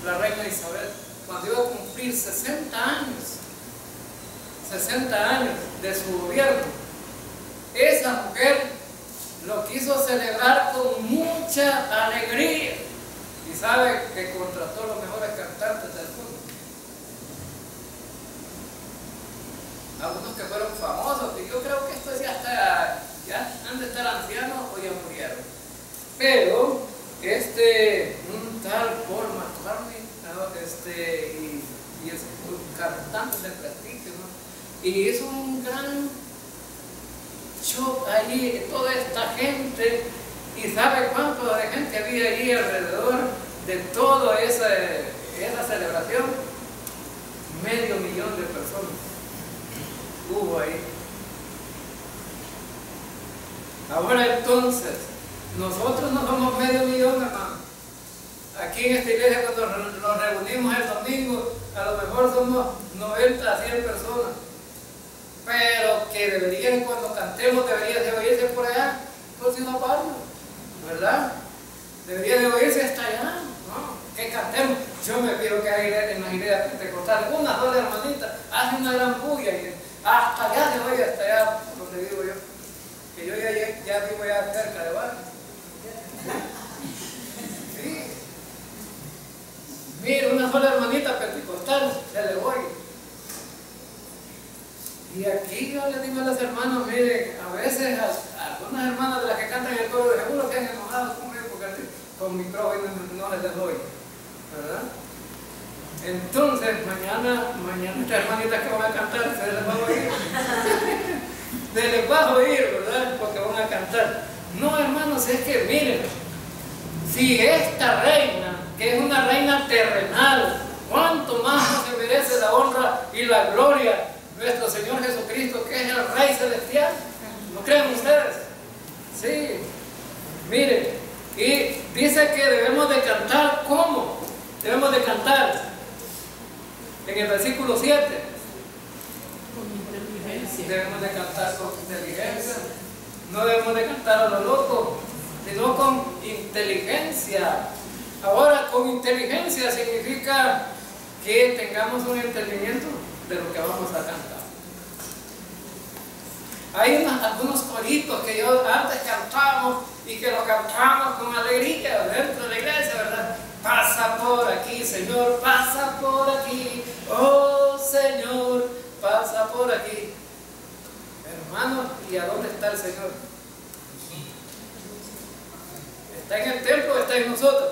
[SPEAKER 1] la reina Isabel, cuando iba a cumplir 60 años de su gobierno. Esa mujer lo quiso celebrar con mucha alegría y sabe que contrató los mejores cantantes del mundo. Algunos que fueron famosos, que yo creo que estos ya han de estar ancianos o ya murieron. Pero un tal Paul McCartney, y es un cantante de prestigio, ¿no? Y hizo un gran show allí, toda esta gente, y sabe cuánto de gente había allí alrededor de toda esa celebración. 500,000 de personas hubo ahí. Ahora entonces, nosotros no somos 500,000, hermano. Aquí en esta iglesia, cuando nos reunimos el domingo, a lo mejor somos 90 a 100 personas. Pero que deberían, cuando cantemos, debería de oírse por allá, por Ciudad Barrio, ¿verdad? Debería de oírse hasta allá, ¿no? Que cantemos. Yo me fijo que hay en las iglesias pentecostales, unas 2 hermanitas, hacen una gran bulla y hasta allá se oye, hasta allá donde vivo yo. Que yo ya vivo ya cerca de Barrio. Sí. Mira, una sola hermanita pentecostal, se le oye. Y aquí yo le digo a las hermanas, miren, a veces algunas hermanas de las que cantan el coro, seguro que han enojado conmigo porque con micrófono no les doy, ¿verdad? Entonces, mañana estas hermanitas que van a cantar, se les va a oír. Se les va a oír, ¿verdad? Porque van a cantar. No, hermanos, es que miren, si esta reina, que es una reina terrenal, ¿cuánto más no se merece la honra y la gloria nuestro Señor Jesucristo, que es el Rey Celestial? ¿No creen ustedes? Sí. Miren, y dice que debemos de cantar. ¿Cómo? Debemos de cantar en el versículo 7.
[SPEAKER 2] Con inteligencia.
[SPEAKER 1] Debemos de cantar con inteligencia. No debemos de cantar a lo loco, sino con inteligencia. Ahora, con inteligencia significa que tengamos un entendimiento de lo que vamos a cantar. Hay algunos coritos que yo antes cantamos y que lo cantamos con alegría dentro de la iglesia, ¿verdad? Pasa por aquí, Señor, pasa por aquí, oh Señor, pasa por aquí. Hermano, ¿y a dónde está el Señor? ¿Está en el templo? ¿Está está en nosotros?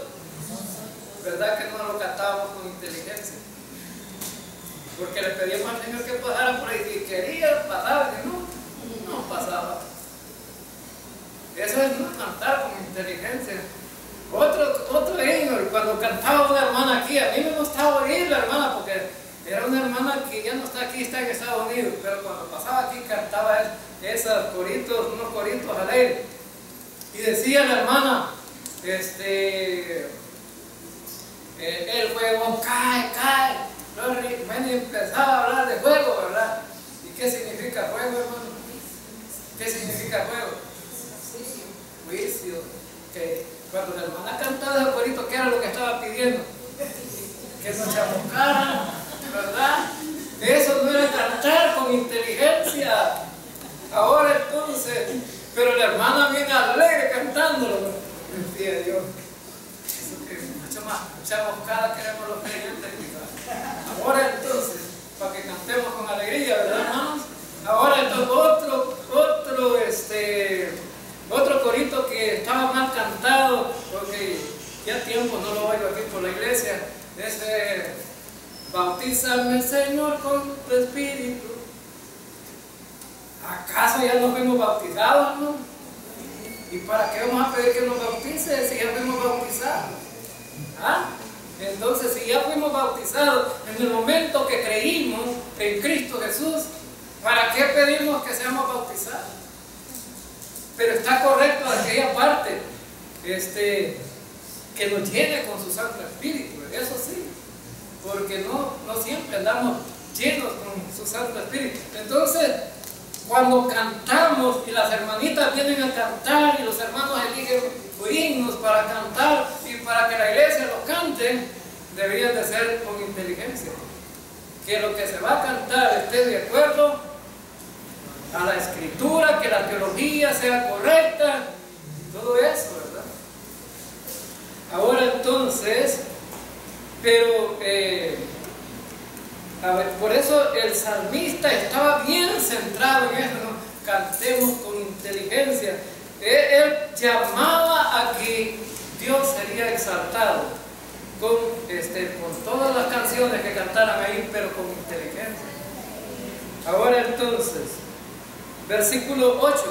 [SPEAKER 1] ¿Verdad que no lo cantábamos con inteligencia? Porque le pedíamos al Señor que pasara por ahí. Si quería, pasaba. Si no pasaba. Eso es no cantar con inteligencia. Otro himno, cuando cantaba una hermana aquí, a mí me gustaba oír la hermana porque era una hermana que ya no está aquí, está en Estados Unidos, pero cuando pasaba aquí cantaba esos coritos, unos coritos alegres. Y decía la hermana, el fuego cae, cae. Bueno, y empezaba a hablar de fuego, ¿verdad? ¿Y qué significa fuego, hermano? ¿Qué significa fuego? Juicio. Que cuando la hermana cantaba el corito, ¿qué era lo que estaba pidiendo? Que nos chamuscaran, ¿verdad? Eso no era cantar con inteligencia. Ahora entonces, pero la hermana bien alegre cantándolo. Decía yo, eso que mucho más chamuscada queremos los creyentes. Ahora entonces, para que cantemos con alegría, ¿verdad, hermanos? Ahora entonces otro corito que estaba mal cantado, porque ya tiempo no lo oigo aquí por la iglesia, es bautízame, Señor, con tu Espíritu. ¿Acaso ya nos fuimos bautizados, no? ¿Y para qué vamos a pedir que nos bautice si ya fuimos bautizados? ¿Ah? Entonces, si ya fuimos bautizados en el momento que creímos en Cristo Jesús, ¿para qué pedimos que seamos bautizados? Pero está correcto aquella parte, que nos llene con su Santo Espíritu, eso sí, porque no siempre andamos llenos con su Santo Espíritu. Entonces, cuando cantamos y las hermanitas vienen a cantar y los hermanos eligen himnos para cantar y para que la iglesia los cante, deberían de ser con inteligencia. Que lo que se va a cantar esté de acuerdo a la escritura, que la teología sea correcta, todo eso, ¿verdad? Ahora entonces, pero por eso el salmista estaba bien centrado en eso, ¿no? Cantemos con inteligencia. Él llamaba a que Dios sería exaltado con todas las canciones que cantaran ahí, pero con inteligencia. Ahora entonces, versículo 8,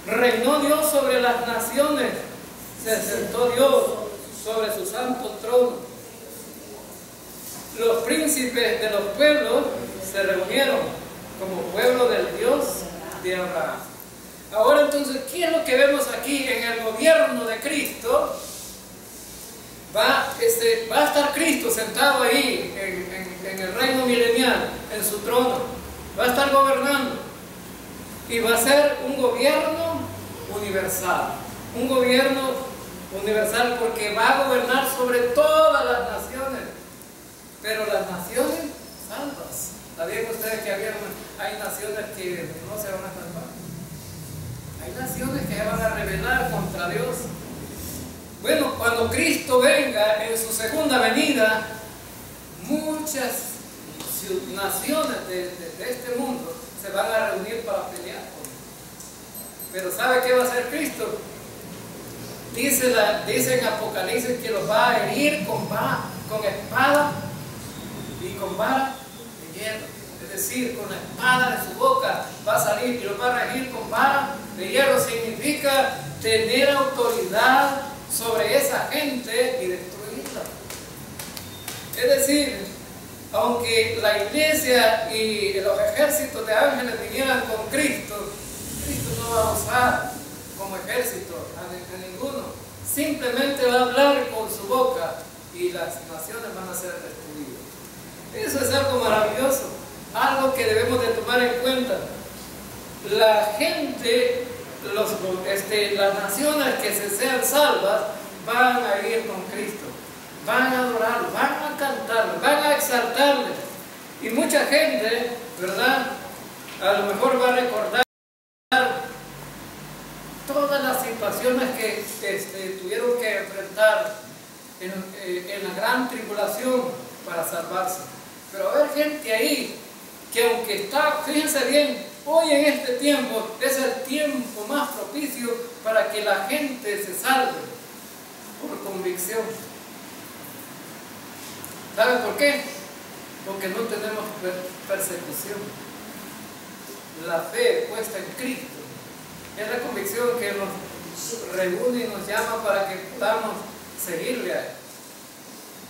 [SPEAKER 1] reinó Dios sobre las naciones, se sentó Dios sobre su santo trono. Los príncipes de los pueblos se reunieron como pueblo del Dios de Abraham. Ahora entonces, ¿qué es lo que vemos aquí en el gobierno de Cristo? Va a estar Cristo sentado ahí en el reino milenial, en su trono. Va a estar gobernando. Y va a ser un gobierno universal. Un gobierno universal porque va a gobernar sobre todas las naciones. Pero las naciones salvas. ¿Sabían ustedes que hay naciones que no se van a salvar? Hay naciones que se van a rebelar contra Dios. Bueno, cuando Cristo venga en su segunda venida, muchas naciones de este mundo se van a reunir para pelear con él. Pero ¿sabe qué va a hacer Cristo? Dice en Apocalipsis que los va a herir con espada y con vara de hierro. Es decir, con la espada de su boca va a salir y los va a regir con vara de hierro. Significa tener autoridad sobre esa gente y destruirla. Es decir, aunque la iglesia y los ejércitos de ángeles vinieran con Cristo, Cristo no va a usar como ejército a ninguno. Simplemente va a hablar con su boca y las naciones van a ser destruidas. Eso es algo maravilloso, algo que debemos de tomar en cuenta. La gente, las naciones que se sean salvas van a ir con Cristo, van a adorarlo, van a cantarlo, van a exaltarle. Y mucha gente, ¿verdad?, a lo mejor va a recordar todas las situaciones que tuvieron que enfrentar en la gran tribulación para salvarse. Pero va a haber gente ahí que, aunque está, fíjense bien, hoy en este tiempo es el tiempo más propicio para que la gente se salve. por convicción. ¿Saben por qué? Porque no tenemos persecución. La fe puesta en Cristo es la convicción que nos reúne y nos llama para que podamos seguirle a Él.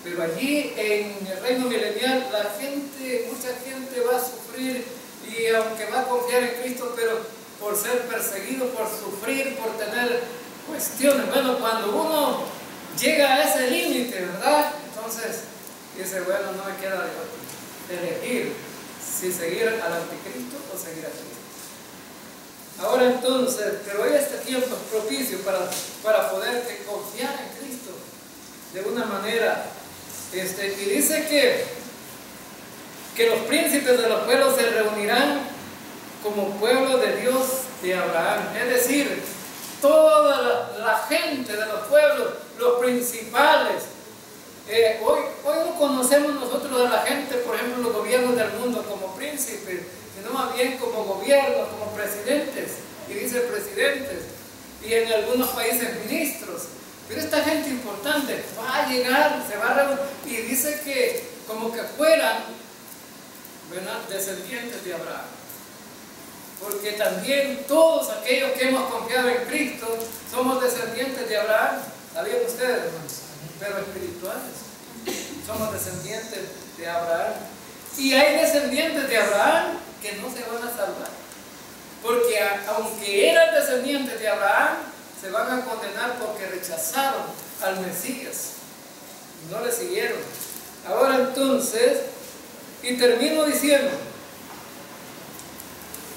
[SPEAKER 1] Pero allí en el reino milenial mucha gente va a sufrir, y aunque va a confiar en Cristo, pero por ser perseguido, por sufrir, por tener cuestiones. Bueno, cuando uno llega a ese límite, ¿verdad? Entonces dice, bueno, no me queda de elegir si seguir al anticristo o seguir a Cristo. Ahora entonces, pero hoy este tiempo es propicio para poder confiar en Cristo de una manera. Y dice que los príncipes de los pueblos se reunirán como pueblo de Dios de Abraham. Es decir, toda la gente de los pueblos, los principales. Hoy no conocemos nosotros a la gente, por ejemplo, los gobiernos del mundo como príncipes, sino más bien como gobiernos, como presidentes y vicepresidentes, y en algunos países ministros. Pero esta gente importante va a llegar, se va a reunir, y dice que como que fueran, ¿verdad?, descendientes de Abraham. Porque también todos aquellos que hemos confiado en Cristo somos descendientes de Abraham. ¿Sabían ustedes, hermanos? Pero espirituales. Somos descendientes de Abraham. Y hay descendientes de Abraham que no se van a salvar. Porque aunque eran descendientes de Abraham, se van a condenar porque rechazaron al Mesías. Y no le siguieron. Ahora entonces, y termino diciendo,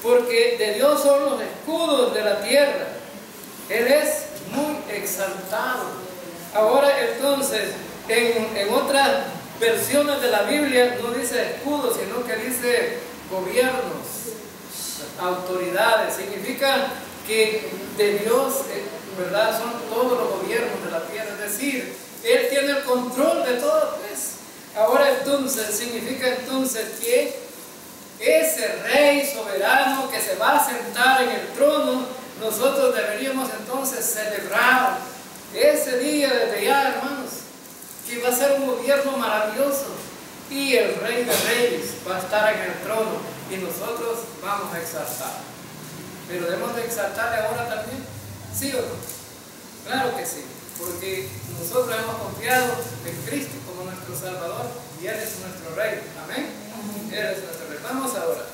[SPEAKER 1] porque de Dios son los escudos de la tierra. Él es muy exaltado. Ahora entonces, en otras versiones de la Biblia no dice escudos, sino que dice gobiernos, autoridades. Significa que de Dios, ¿verdad?, son todos los gobiernos de la tierra. Es decir, Él tiene el control de todo, pues. Ahora entonces, significa entonces que ese rey soberano que se va a sentar en el trono, nosotros deberíamos entonces celebrar ese día desde ya, hermanos, que va a ser un gobierno maravilloso, y el Rey de Reyes va a estar en el trono y nosotros vamos a exaltar. Pero debemos de exaltarle ahora también, ¿sí o no? Claro que sí, porque nosotros hemos confiado en Cristo como nuestro Salvador y Él es nuestro Rey. Amén. Él es nuestro Rey. Vamos ahora.